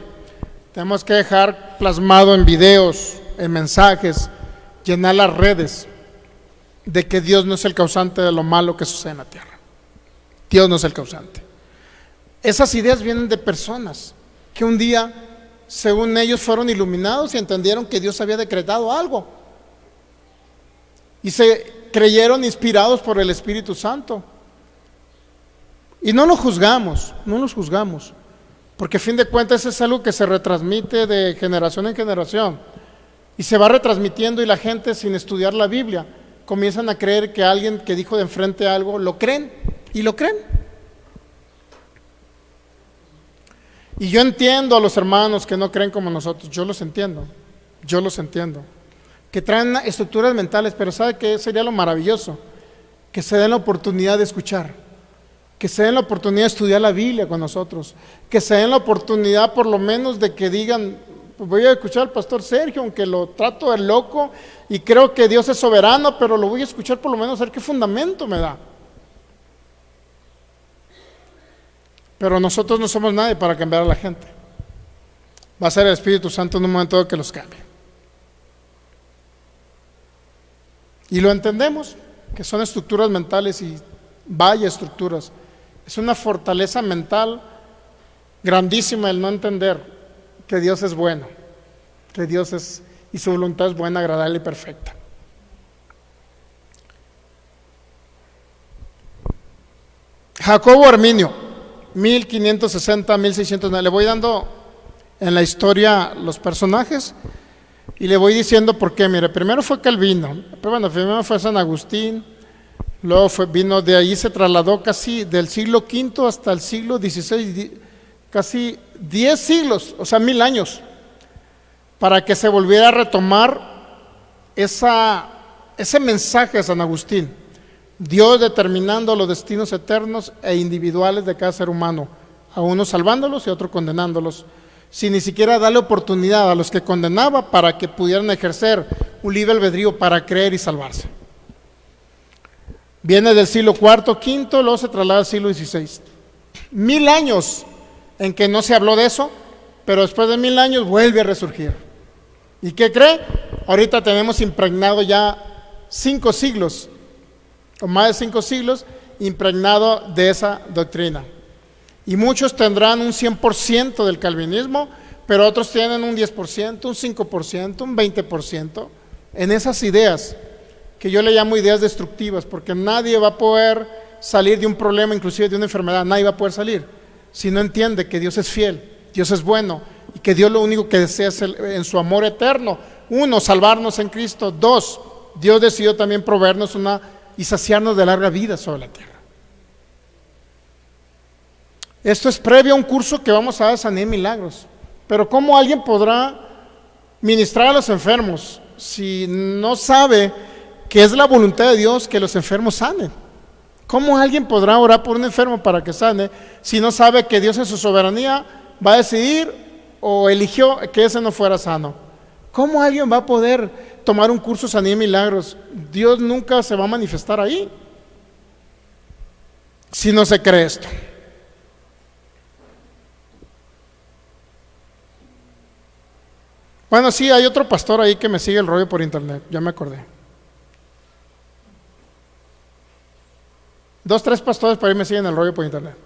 Tenemos que dejar plasmado en videos, en mensajes, llenar las redes de que Dios no es el causante de lo malo que sucede en la tierra. Dios no es el causante. Esas ideas vienen de personas que un día, según ellos, fueron iluminados y entendieron que Dios había decretado algo. Y se creyeron inspirados por el Espíritu Santo. Y no los juzgamos, porque a fin de cuentas es algo que se retransmite de generación en generación. Y se va retransmitiendo y la gente, sin estudiar la Biblia, comienzan a creer que alguien que dijo de enfrente algo, lo creen, y lo creen. Y yo entiendo a los hermanos que no creen como nosotros, yo los entiendo, que traen estructuras mentales, pero ¿sabe qué sería lo maravilloso? Que se den la oportunidad de escuchar, que se den la oportunidad de estudiar la Biblia con nosotros, que se den la oportunidad por lo menos de que digan, pues voy a escuchar al pastor Sergio, aunque lo trato de loco y creo que Dios es soberano, pero lo voy a escuchar por lo menos a ver qué fundamento me da. Pero nosotros no somos nadie para cambiar a la gente. Va a ser el Espíritu Santo en un momento dado que los cambie. Y lo entendemos, que son estructuras mentales y vaya estructuras. Es una fortaleza mental grandísima el no entender que Dios es bueno, que Dios es y su voluntad es buena, agradable y perfecta. Jacobo Arminio, 1560, 1609. Le voy dando en la historia los personajes y le voy diciendo por qué. Mire, primero fue Calvino, primero fue San Agustín, luego vino de ahí, se trasladó casi del siglo V hasta el siglo XVI, casi 10 siglos, o sea 1000 años, para que se volviera a retomar ese mensaje de San Agustín. Dios determinando los destinos eternos e individuales de cada ser humano, a unos salvándolos y a otros condenándolos, sin ni siquiera darle oportunidad a los que condenaba para que pudieran ejercer un libre albedrío para creer y salvarse. Viene del siglo IV, V, luego se traslada al siglo XVI. 1000 años en que no se habló de eso, pero después de 1000 años vuelve a resurgir. ¿Y qué cree? Ahorita tenemos impregnado ya 5 siglos, o más de 5 siglos, impregnado de esa doctrina. Y muchos tendrán un 100% del calvinismo, pero otros tienen un 10%, un 5%, un 20% en esas ideas, que yo le llamo ideas destructivas, porque nadie va a poder salir de un problema, inclusive de una enfermedad, nadie va a poder salir, si no entiende que Dios es fiel, Dios es bueno, y que Dios lo único que desea es en su amor eterno, uno, salvarnos en Cristo, dos, Dios decidió también proveernos y saciarnos de larga vida sobre la tierra. Esto es previo a un curso que vamos a dar de sanidad y milagros. Pero ¿cómo alguien podrá ministrar a los enfermos si no sabe que es la voluntad de Dios que los enfermos sanen? ¿Cómo alguien podrá orar por un enfermo para que sane si no sabe que Dios en su soberanía va a decidir o eligió que ese no fuera sano? ¿Cómo alguien va a poder tomar un curso de sanidad y milagros? Dios nunca se va a manifestar ahí si no se cree esto. Bueno, sí, hay otro pastor ahí que me sigue el rollo por internet, ya me acordé. 2, 3 pastores por ahí me siguen el rollo por internet,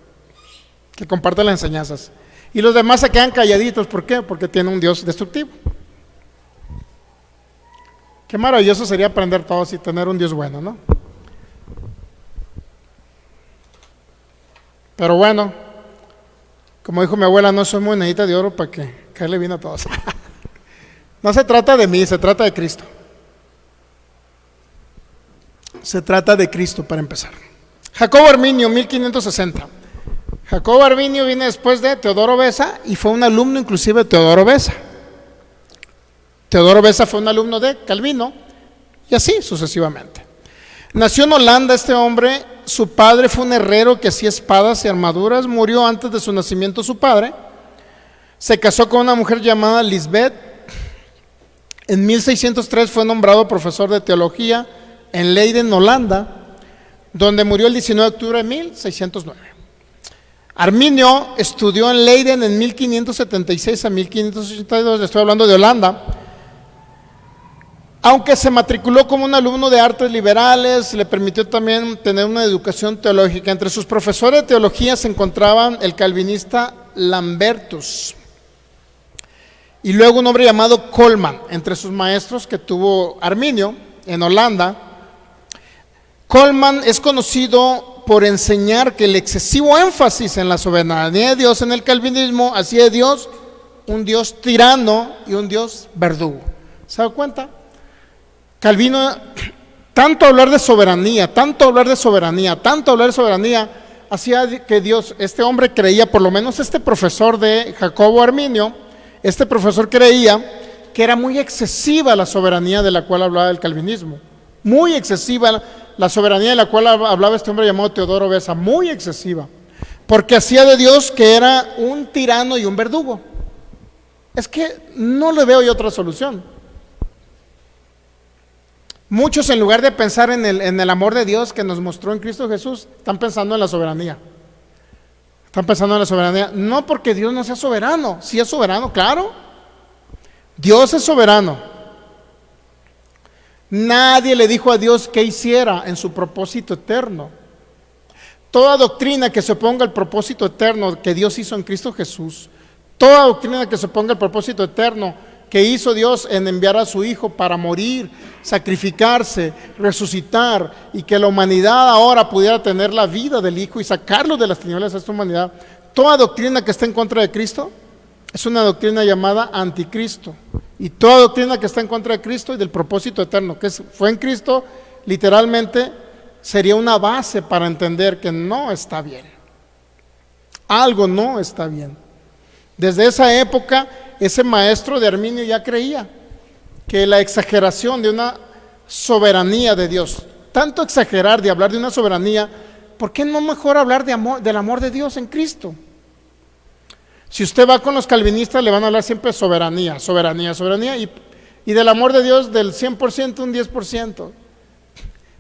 que comparten las enseñanzas. Y los demás se quedan calladitos, ¿por qué? Porque tienen un Dios destructivo. Qué maravilloso sería aprender todos y tener un Dios bueno, ¿no? Pero bueno, como dijo mi abuela, no soy monedita de oro para que caerle bien a todos. No se trata de mí, se trata de Cristo. Se trata de Cristo para empezar. Jacobo Arminio, 1560. Jacobo Arminio viene después de Teodoro Beza y fue un alumno inclusive de Teodoro Beza. Teodoro Beza fue un alumno de Calvino y así sucesivamente. Nació en Holanda este hombre, su padre fue un herrero que hacía espadas y armaduras, murió antes de su nacimiento su padre, se casó con una mujer llamada Lisbeth. En 1603 fue nombrado profesor de teología en Leiden, Holanda, donde murió el 19 de octubre de 1609. Arminio estudió en Leiden en 1576 a 1582, estoy hablando de Holanda, aunque se matriculó como un alumno de artes liberales, le permitió también tener una educación teológica. Entre sus profesores de teología se encontraban el calvinista Lambertus, y luego un hombre llamado Colman, entre sus maestros que tuvo Arminio en Holanda. Colman es conocido por enseñar que el excesivo énfasis en la soberanía de Dios en el calvinismo hacía de Dios un Dios tirano y un Dios verdugo. ¿Se da cuenta? Calvino, tanto hablar de soberanía, hacía que Dios, este hombre creía, por lo menos este profesor de Jacobo Arminio, este profesor creía que era muy excesiva la soberanía de la cual hablaba el calvinismo, muy excesiva la soberanía de la cual hablaba este hombre llamado Teodoro Beza, muy excesiva, porque hacía de Dios que era un tirano y un verdugo. Es que no le veo yo otra solución. Muchos, en lugar de pensar en el amor de Dios que nos mostró en Cristo Jesús, están pensando en la soberanía. No porque Dios no sea soberano. Sí es soberano, claro. Dios es soberano. Nadie le dijo a Dios qué hiciera en su propósito eterno. Toda doctrina que se oponga al propósito eterno que Dios hizo en Cristo Jesús, toda doctrina que se oponga al propósito eterno que hizo Dios en enviar a su Hijo para morir, sacrificarse, resucitar, y que la humanidad ahora pudiera tener la vida del Hijo y sacarlo de las tinieblas a esta humanidad, toda doctrina que está en contra de Cristo es una doctrina llamada anticristo. Y toda doctrina que está en contra de Cristo y del propósito eterno que fue en Cristo, literalmente sería una base para entender que no está bien. Algo no está bien. Desde esa época, ese maestro de Arminio ya creía que la exageración de una soberanía de Dios, tanto exagerar de hablar de una soberanía, ¿por qué no mejor hablar de amor, del amor de Dios en Cristo? Si usted va con los calvinistas, le van a hablar siempre de soberanía, y del amor de Dios del 100%, un 10%,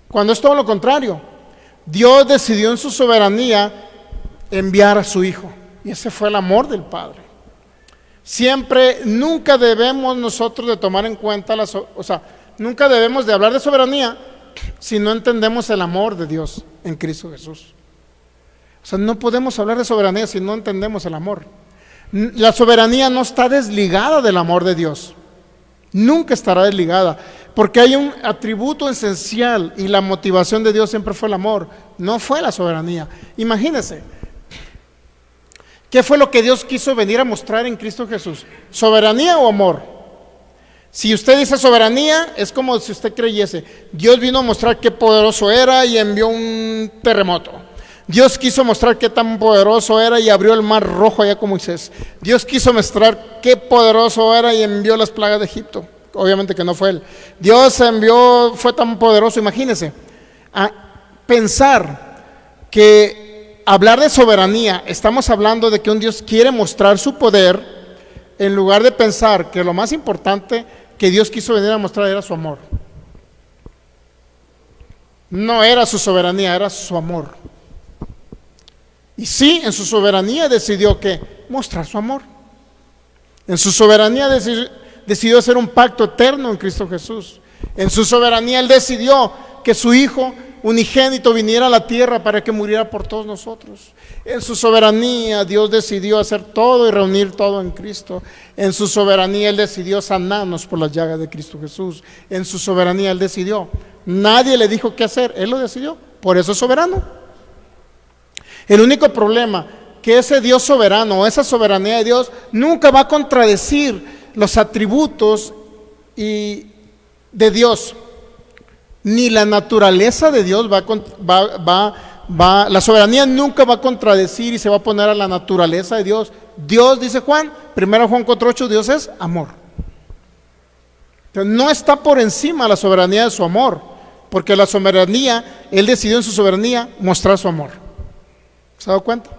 cuando es todo lo contrario. Dios decidió en su soberanía enviar a su Hijo, y ese fue el amor del Padre. Siempre, nunca debemos nosotros de tomar en cuenta, nunca debemos de hablar de soberanía si no entendemos el amor de Dios en Cristo Jesús. No podemos hablar de soberanía si no entendemos el amor. La soberanía no está desligada del amor de Dios. Nunca estará desligada, porque hay un atributo esencial y la motivación de Dios siempre fue el amor, no fue la soberanía. Imagínense, ¿qué fue lo que Dios quiso venir a mostrar en Cristo Jesús? ¿Soberanía o amor? Si usted dice soberanía, es como si usted creyese, Dios vino a mostrar qué poderoso era y envió un terremoto. Dios quiso mostrar qué tan poderoso era y abrió el mar rojo allá con Moisés. Dios quiso mostrar qué poderoso era y envió las plagas de Egipto. Obviamente que no fue él. Dios envió, fue tan poderoso, imagínense. A pensar que hablar de soberanía, estamos hablando de que un Dios quiere mostrar su poder, en lugar de pensar que lo más importante que Dios quiso venir a mostrar era su amor. No era su soberanía, era su amor. Y sí, en su soberanía decidió que mostrar su amor. En su soberanía decidió hacer un pacto eterno en Cristo Jesús. En su soberanía Él decidió que su Hijo unigénito viniera a la tierra para que muriera por todos nosotros. En su soberanía Dios decidió hacer todo y reunir todo en Cristo. En su soberanía Él decidió sanarnos por las llagas de Cristo Jesús. En su soberanía Él decidió. Nadie le dijo qué hacer, Él lo decidió. Por eso es soberano. El único problema, que ese Dios soberano, esa soberanía de Dios, nunca va a contradecir los atributos de Dios, ni la naturaleza de Dios la soberanía nunca va a contradecir y se va a poner a la naturaleza de Dios. Dios, dice Juan, 1 Juan 4:8, Dios es amor. Entonces, no está por encima la soberanía de su amor, porque la soberanía, Él decidió en su soberanía mostrar su amor. ¿Se ha dado cuenta?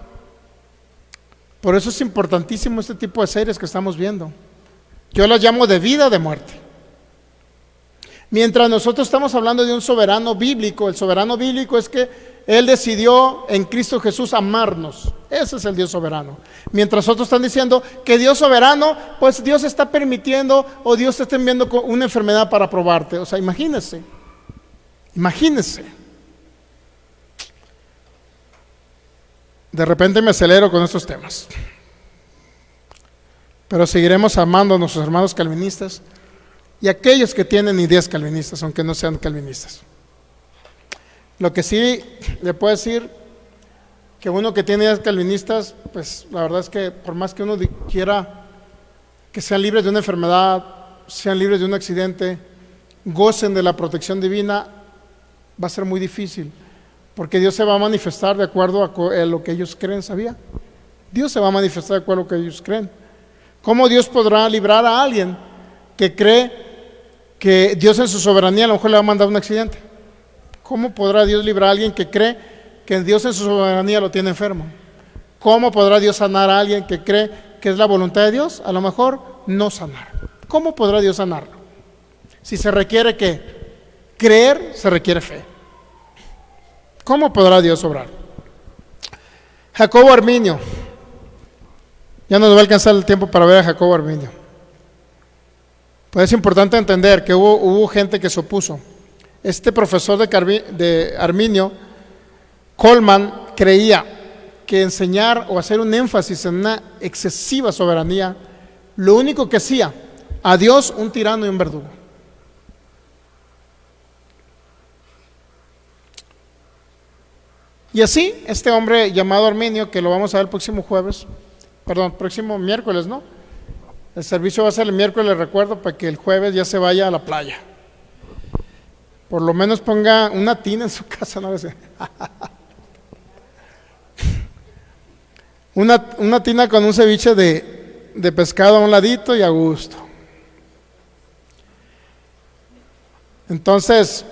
Por eso es importantísimo este tipo de series que estamos viendo. Yo las llamo de vida o de muerte. Mientras nosotros estamos hablando de un soberano bíblico, el soberano bíblico es que Él decidió en Cristo Jesús amarnos. Ese es el Dios soberano. Mientras otros están diciendo que Dios soberano, pues Dios está permitiendo o Dios te está enviando una enfermedad para probarte. O sea, imagínense. De repente me acelero con estos temas. Pero seguiremos amando a nuestros hermanos calvinistas y aquellos que tienen ideas calvinistas, aunque no sean calvinistas. Lo que sí le puedo decir, que uno que tiene ideas calvinistas, pues la verdad es que por más que uno quiera que sean libres de una enfermedad, sean libres de un accidente, gocen de la protección divina, va a ser muy difícil, porque Dios se va a manifestar de acuerdo a lo que ellos creen, ¿sabía? Dios se va a manifestar de acuerdo a lo que ellos creen. ¿Cómo Dios podrá librar a alguien que cree que Dios en su soberanía a lo mejor le va a mandar un accidente? ¿Cómo podrá Dios librar a alguien que cree que Dios en su soberanía lo tiene enfermo? ¿Cómo podrá Dios sanar a alguien que cree que es la voluntad de Dios? A lo mejor no sanar. ¿Cómo podrá Dios sanarlo? Si se requiere que creer, se requiere fe. ¿Cómo podrá Dios obrar? Jacobo Arminio. Ya no nos va a alcanzar el tiempo para ver a Jacobo Arminio. Pues es importante entender que hubo gente que se opuso. Este profesor de Arminio, Coleman, creía que enseñar o hacer un énfasis en una excesiva soberanía, lo único que hacía a Dios un tirano y un verdugo. Y así, este hombre llamado Arminio, que lo vamos a ver el próximo miércoles, ¿no? El servicio va a ser el miércoles, les recuerdo, para que el jueves ya se vaya a la playa. Por lo menos ponga una tina en su casa, ¿no? Una tina con un ceviche de pescado a un ladito y a gusto. Entonces,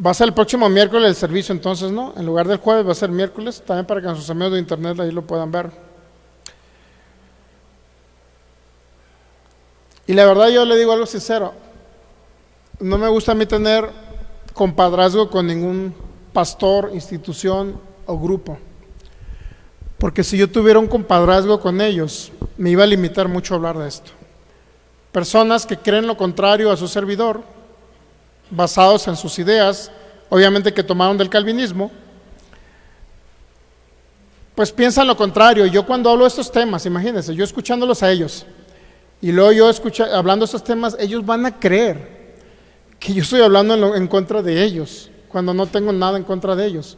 va a ser el próximo miércoles el servicio, entonces, ¿no? En lugar del jueves va a ser miércoles, también para que sus amigos de internet ahí lo puedan ver. Y la verdad yo le digo algo sincero, no me gusta a mí tener compadrazgo con ningún pastor, institución o grupo, porque si yo tuviera un compadrazgo con ellos, me iba a limitar mucho a hablar de esto. Personas que creen lo contrario a su servidor, basados en sus ideas, obviamente que tomaron del calvinismo, pues piensan lo contrario. Yo cuando hablo de estos temas, imagínense, yo escuchándolos a ellos, y luego yo hablando de estos temas, ellos van a creer que yo estoy hablando en contra de ellos, cuando no tengo nada en contra de ellos.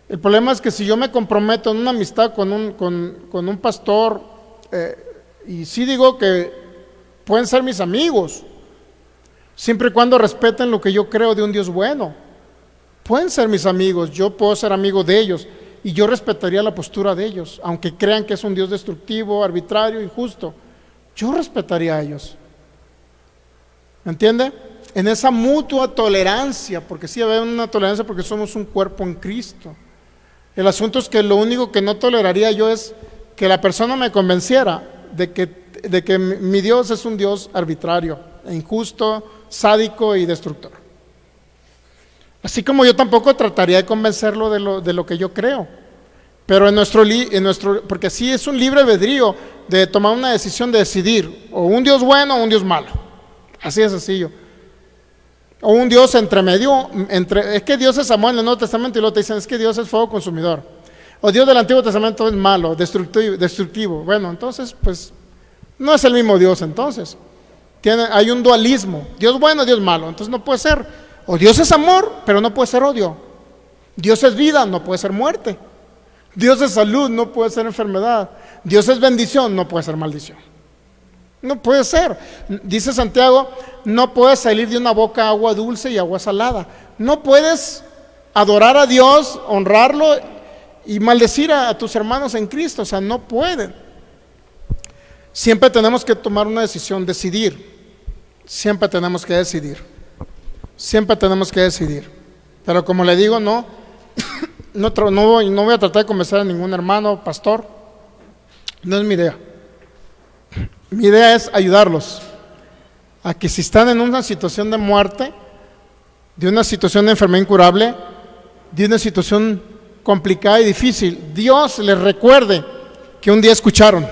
El problema es que si yo me comprometo en una amistad con un pastor, y sí digo que pueden ser mis amigos, siempre y cuando respeten lo que yo creo de un Dios bueno, pueden ser mis amigos, yo puedo ser amigo de ellos, y yo respetaría la postura de ellos, aunque crean que es un Dios destructivo, arbitrario, injusto, yo respetaría a ellos. ¿Me entiende? En esa mutua tolerancia, porque sí hay una tolerancia porque somos un cuerpo en Cristo. El asunto es que lo único que no toleraría yo es que la persona me convenciera de que mi Dios es un Dios arbitrario, injusto, sádico y destructor. Así como yo tampoco trataría de convencerlo de lo que yo creo. Pero porque sí es un libre albedrío de tomar una decisión de decidir, o un Dios bueno o un Dios malo. Así de sencillo. O un Dios entre medio, es que Dios es amor en el Nuevo Testamento y luego te dicen es que Dios es fuego consumidor. O Dios del Antiguo Testamento es malo, destructivo. Bueno, entonces pues no es el mismo Dios entonces. Hay un dualismo, Dios bueno, Dios malo. Entonces no puede ser, o Dios es amor, pero no puede ser odio. Dios es vida, no puede ser muerte. Dios es salud, no puede ser enfermedad. Dios es bendición, no puede ser maldición. No puede ser. Dice Santiago, no puede salir de una boca agua dulce y agua salada. No puedes adorar a Dios, honrarlo y maldecir a tus hermanos en Cristo. O sea, no pueden. Siempre tenemos que tomar una decisión, decidir. Siempre tenemos que decidir. Siempre tenemos que decidir. Pero como le digo, no voy a tratar de convencer a ningún hermano, pastor. No es mi idea. Mi idea es ayudarlos a que si están en una situación de muerte, de una situación de enfermedad incurable, de una situación complicada y difícil, Dios les recuerde que un día escucharon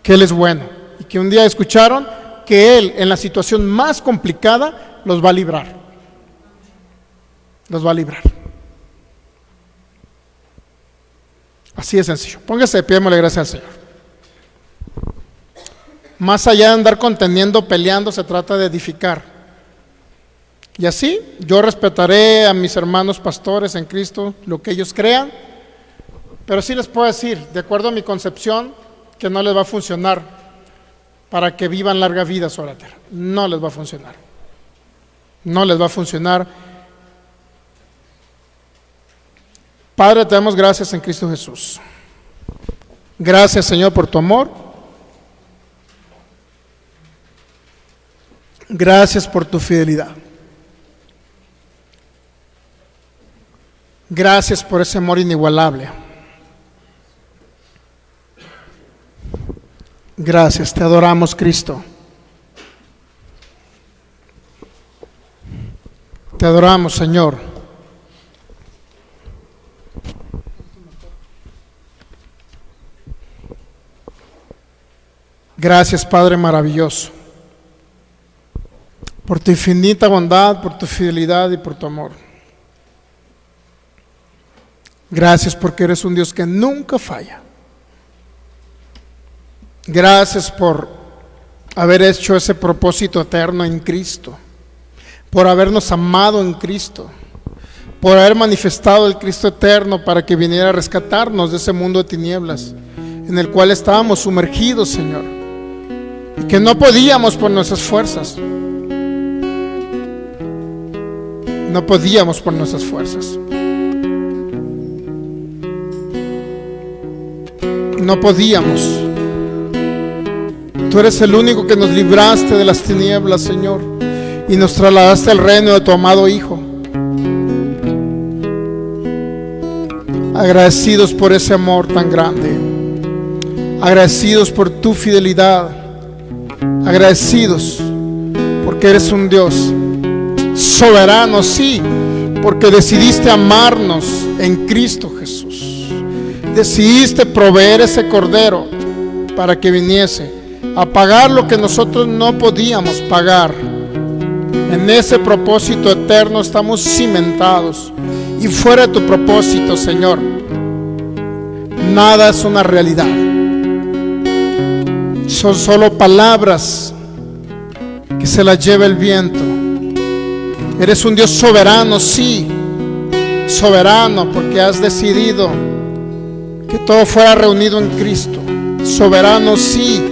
que Él es bueno y que un día escucharon que Él en la situación más complicada los va a librar. Los va a librar. Así de sencillo. Póngase de pie, démosle gracias al Señor. Más allá de andar contendiendo, peleando, se trata de edificar. Y así yo respetaré a mis hermanos pastores en Cristo, lo que ellos crean, pero sí les puedo decir, de acuerdo a mi concepción, que no les va a funcionar para que vivan larga vida sobre la tierra. No les va a funcionar. No les va a funcionar. Padre, te damos gracias en Cristo Jesús. Gracias, Señor, por tu amor. Gracias por tu fidelidad. Gracias por ese amor inigualable. Gracias, te adoramos, Cristo. Te adoramos, Señor. Gracias, Padre maravilloso, por tu infinita bondad, por tu fidelidad y por tu amor. Gracias porque eres un Dios que nunca falla. Gracias por haber hecho ese propósito eterno en Cristo, por habernos amado en Cristo, por haber manifestado el Cristo eterno para que viniera a rescatarnos de ese mundo de tinieblas en el cual estábamos sumergidos, Señor, y que no podíamos por nuestras fuerzas. No podíamos por nuestras fuerzas. No podíamos. Tú eres el único que nos libraste de las tinieblas, Señor, y nos trasladaste al reino de tu amado Hijo. Agradecidos por ese amor tan grande. Agradecidos por tu fidelidad. Agradecidos porque eres un Dios soberano, sí, porque decidiste amarnos en Cristo Jesús. Decidiste proveer ese cordero para que viniese a pagar lo que nosotros no podíamos pagar. En ese propósito eterno estamos cimentados, y fuera de tu propósito, Señor, Nada es una realidad. Son solo palabras que se las lleva el viento. Eres un Dios soberano, sí, soberano, porque has decidido que todo fuera reunido en Cristo. Soberano, sí,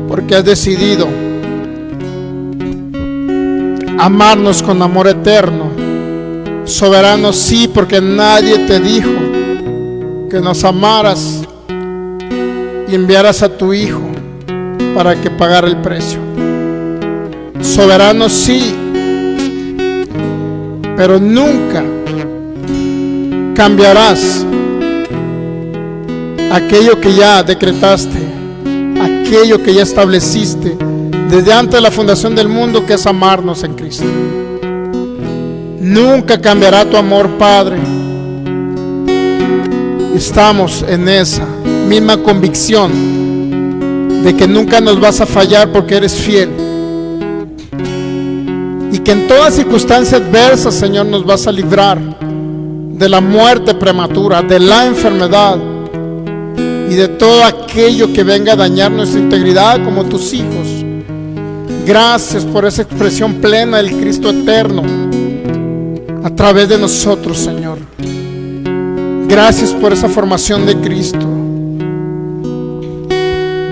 porque has decidido amarnos con amor eterno. Soberano, sí, porque nadie te dijo que nos amaras y enviaras a tu Hijo para que pagara el precio. Soberano, sí, pero nunca cambiarás aquello que ya decretaste, aquello que ya estableciste desde antes de la fundación del mundo, que es amarnos en Cristo. Nunca cambiará tu amor, Padre. Estamos en esa misma convicción de que nunca nos vas a fallar, porque eres fiel, y que en toda circunstancia adversa, Señor, nos vas a librar de la muerte prematura, de la enfermedad y de todo aquello que venga a dañar nuestra integridad como tus hijos. Gracias por esa expresión plena del Cristo eterno a través de nosotros, Señor. Gracias por esa formación de Cristo.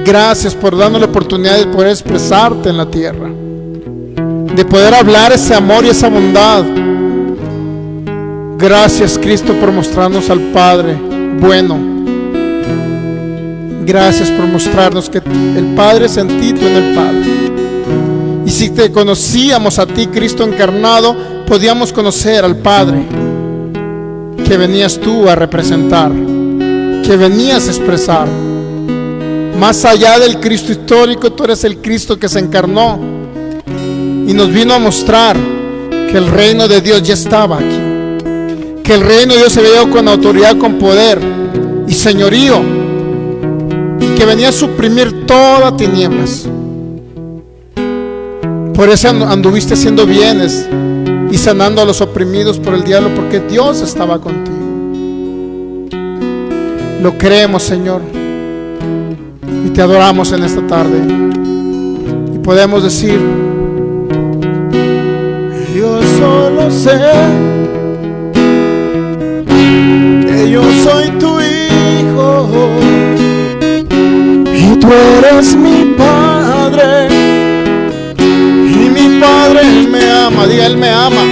Gracias por darnos la oportunidad de poder expresarte en la tierra, de poder hablar ese amor y esa bondad. Gracias, Cristo, por mostrarnos al Padre bueno. Gracias por mostrarnos que el Padre es en ti, tú en el Padre. Y si te conocíamos a ti, Cristo encarnado, podíamos conocer al Padre que venías tú a representar, que venías a expresar. Más allá del Cristo histórico, tú eres el Cristo que se encarnó y nos vino a mostrar que el reino de Dios ya estaba aquí, que el reino de Dios se veía con autoridad, con poder y señorío, y que venía a suprimir todas tinieblas. Por eso anduviste haciendo bienes y sanando a los oprimidos por el diablo, porque Dios estaba contigo. Lo creemos, Señor, y te adoramos en esta tarde. Y podemos decir: yo solo sé que yo soy tu hijo y tú eres mi Padre, y mi Padre me ama. Diga, Él me ama.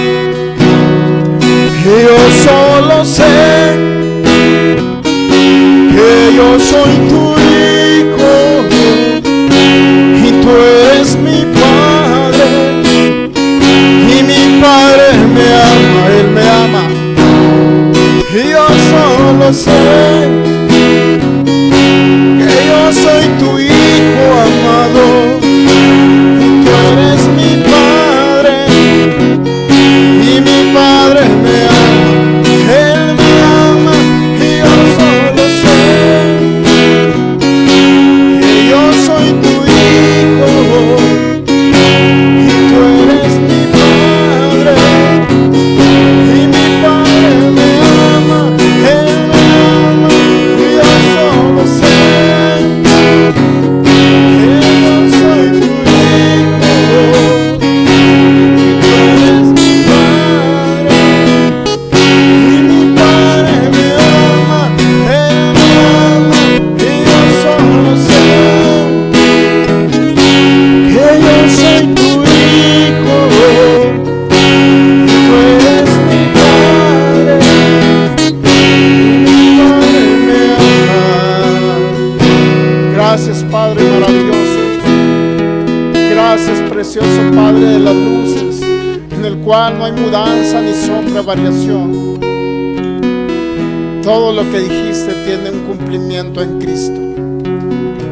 Y yo solo sé que yo soy tu hijo y tú eres mi Padre, y mi Padre me ama, Él me ama. Y yo solo sé que yo soy tu hijo amado, y tú eres mi Padre, y mi Padre me ama, Él me ama. Y yo solo sé que yo soy tu hijo y tú eres mi Padre, y mi Padre me ama, Él me ama. Y yo solo sé que yo soy tu hijo y tú eres mi Padre, y mi Padre me ama, Él me ama. Y yo solo sé que yo soy tu hijo y tú eres mi Padre, y mi Padre me ama. Gracias, Padre maravilloso. Gracias, precioso Padre de las luces, en el cual no hay mudanza ni sombra de variación. Todo lo que dijiste tiene un cumplimiento en Cristo.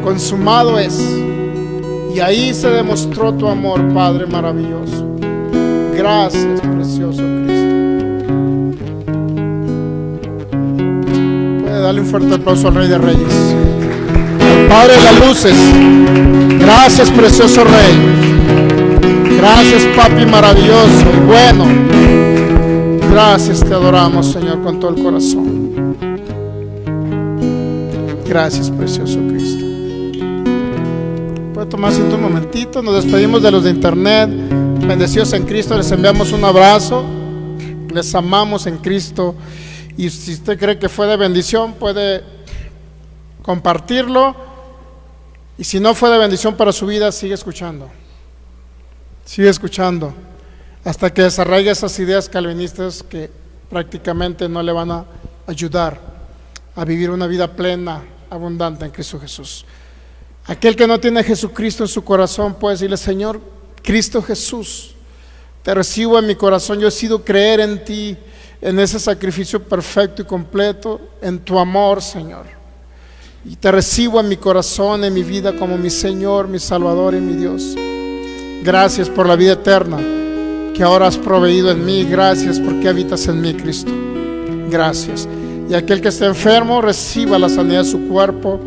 Consumado es. Y ahí se demostró tu amor, Padre maravilloso. Gracias, precioso Cristo. Puede darle un fuerte aplauso al Rey de Reyes, al Padre de las luces. Gracias, precioso Rey. Gracias, Papi maravilloso y bueno. Gracias, te adoramos, Señor, con todo el corazón. Gracias, precioso Cristo. Puede tomarse un momentito. Nos despedimos de los de internet. Bendecidos en Cristo, les enviamos un abrazo. Les amamos en Cristo. Y si usted cree que fue de bendición, puede compartirlo. Y si no fue de bendición para su vida, sigue escuchando. Sigue escuchando hasta que desarraigue esas ideas calvinistas que prácticamente no le van a ayudar a vivir una vida plena, abundante en Cristo Jesús. Aquel que no tiene a Jesucristo en su corazón puede decirle: Señor Cristo Jesús, te recibo en mi corazón. Yo decido creer en ti, en ese sacrificio perfecto y completo, en tu amor, Señor, y te recibo en mi corazón, en mi vida, como mi Señor, mi Salvador y mi Dios. Gracias por la vida eterna que ahora has proveído en mí. Gracias porque habitas en mí, Cristo. Gracias. Y aquel que esté enfermo, reciba la sanidad de su cuerpo.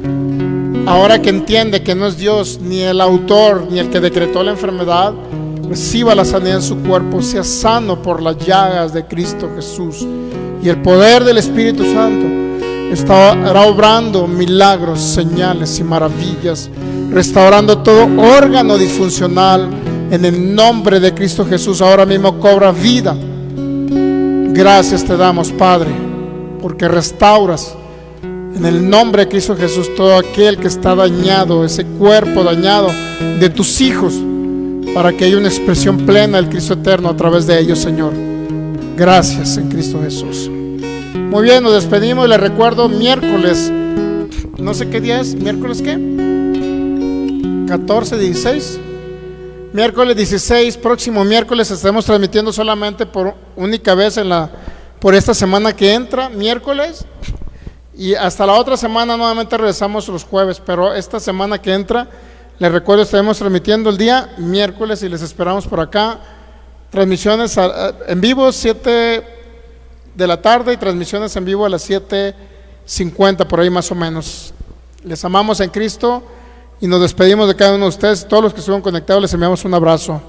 Ahora que entiende que no es Dios, ni el autor, ni el que decretó la enfermedad, reciba la sanidad en su cuerpo. Sea sano por las llagas de Cristo Jesús. Y el poder del Espíritu Santo estará obrando milagros, señales y maravillas, restaurando todo órgano disfuncional. En el nombre de Cristo Jesús, ahora mismo cobra vida. Gracias te damos, Padre, porque restauras en el nombre de Cristo Jesús todo aquel que está dañado, ese cuerpo dañado de tus hijos, para que haya una expresión plena del Cristo eterno a través de ellos, Señor. Gracias en Cristo Jesús. Muy bien, nos despedimos. Les recuerdo, miércoles, no sé qué día es, miércoles qué, 14, 16, miércoles 16, próximo miércoles estaremos transmitiendo solamente por única vez por esta semana que entra, miércoles, y hasta la otra semana nuevamente regresamos los jueves, pero esta semana que entra, les recuerdo, estaremos transmitiendo el día miércoles y les esperamos por acá. Transmisiones en vivo 7 de la tarde y transmisiones en vivo a las 7:50 por ahí más o menos. Les amamos en Cristo y nos despedimos de cada uno de ustedes. Todos los que estuvieron conectados les enviamos un abrazo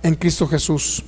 en Cristo Jesús.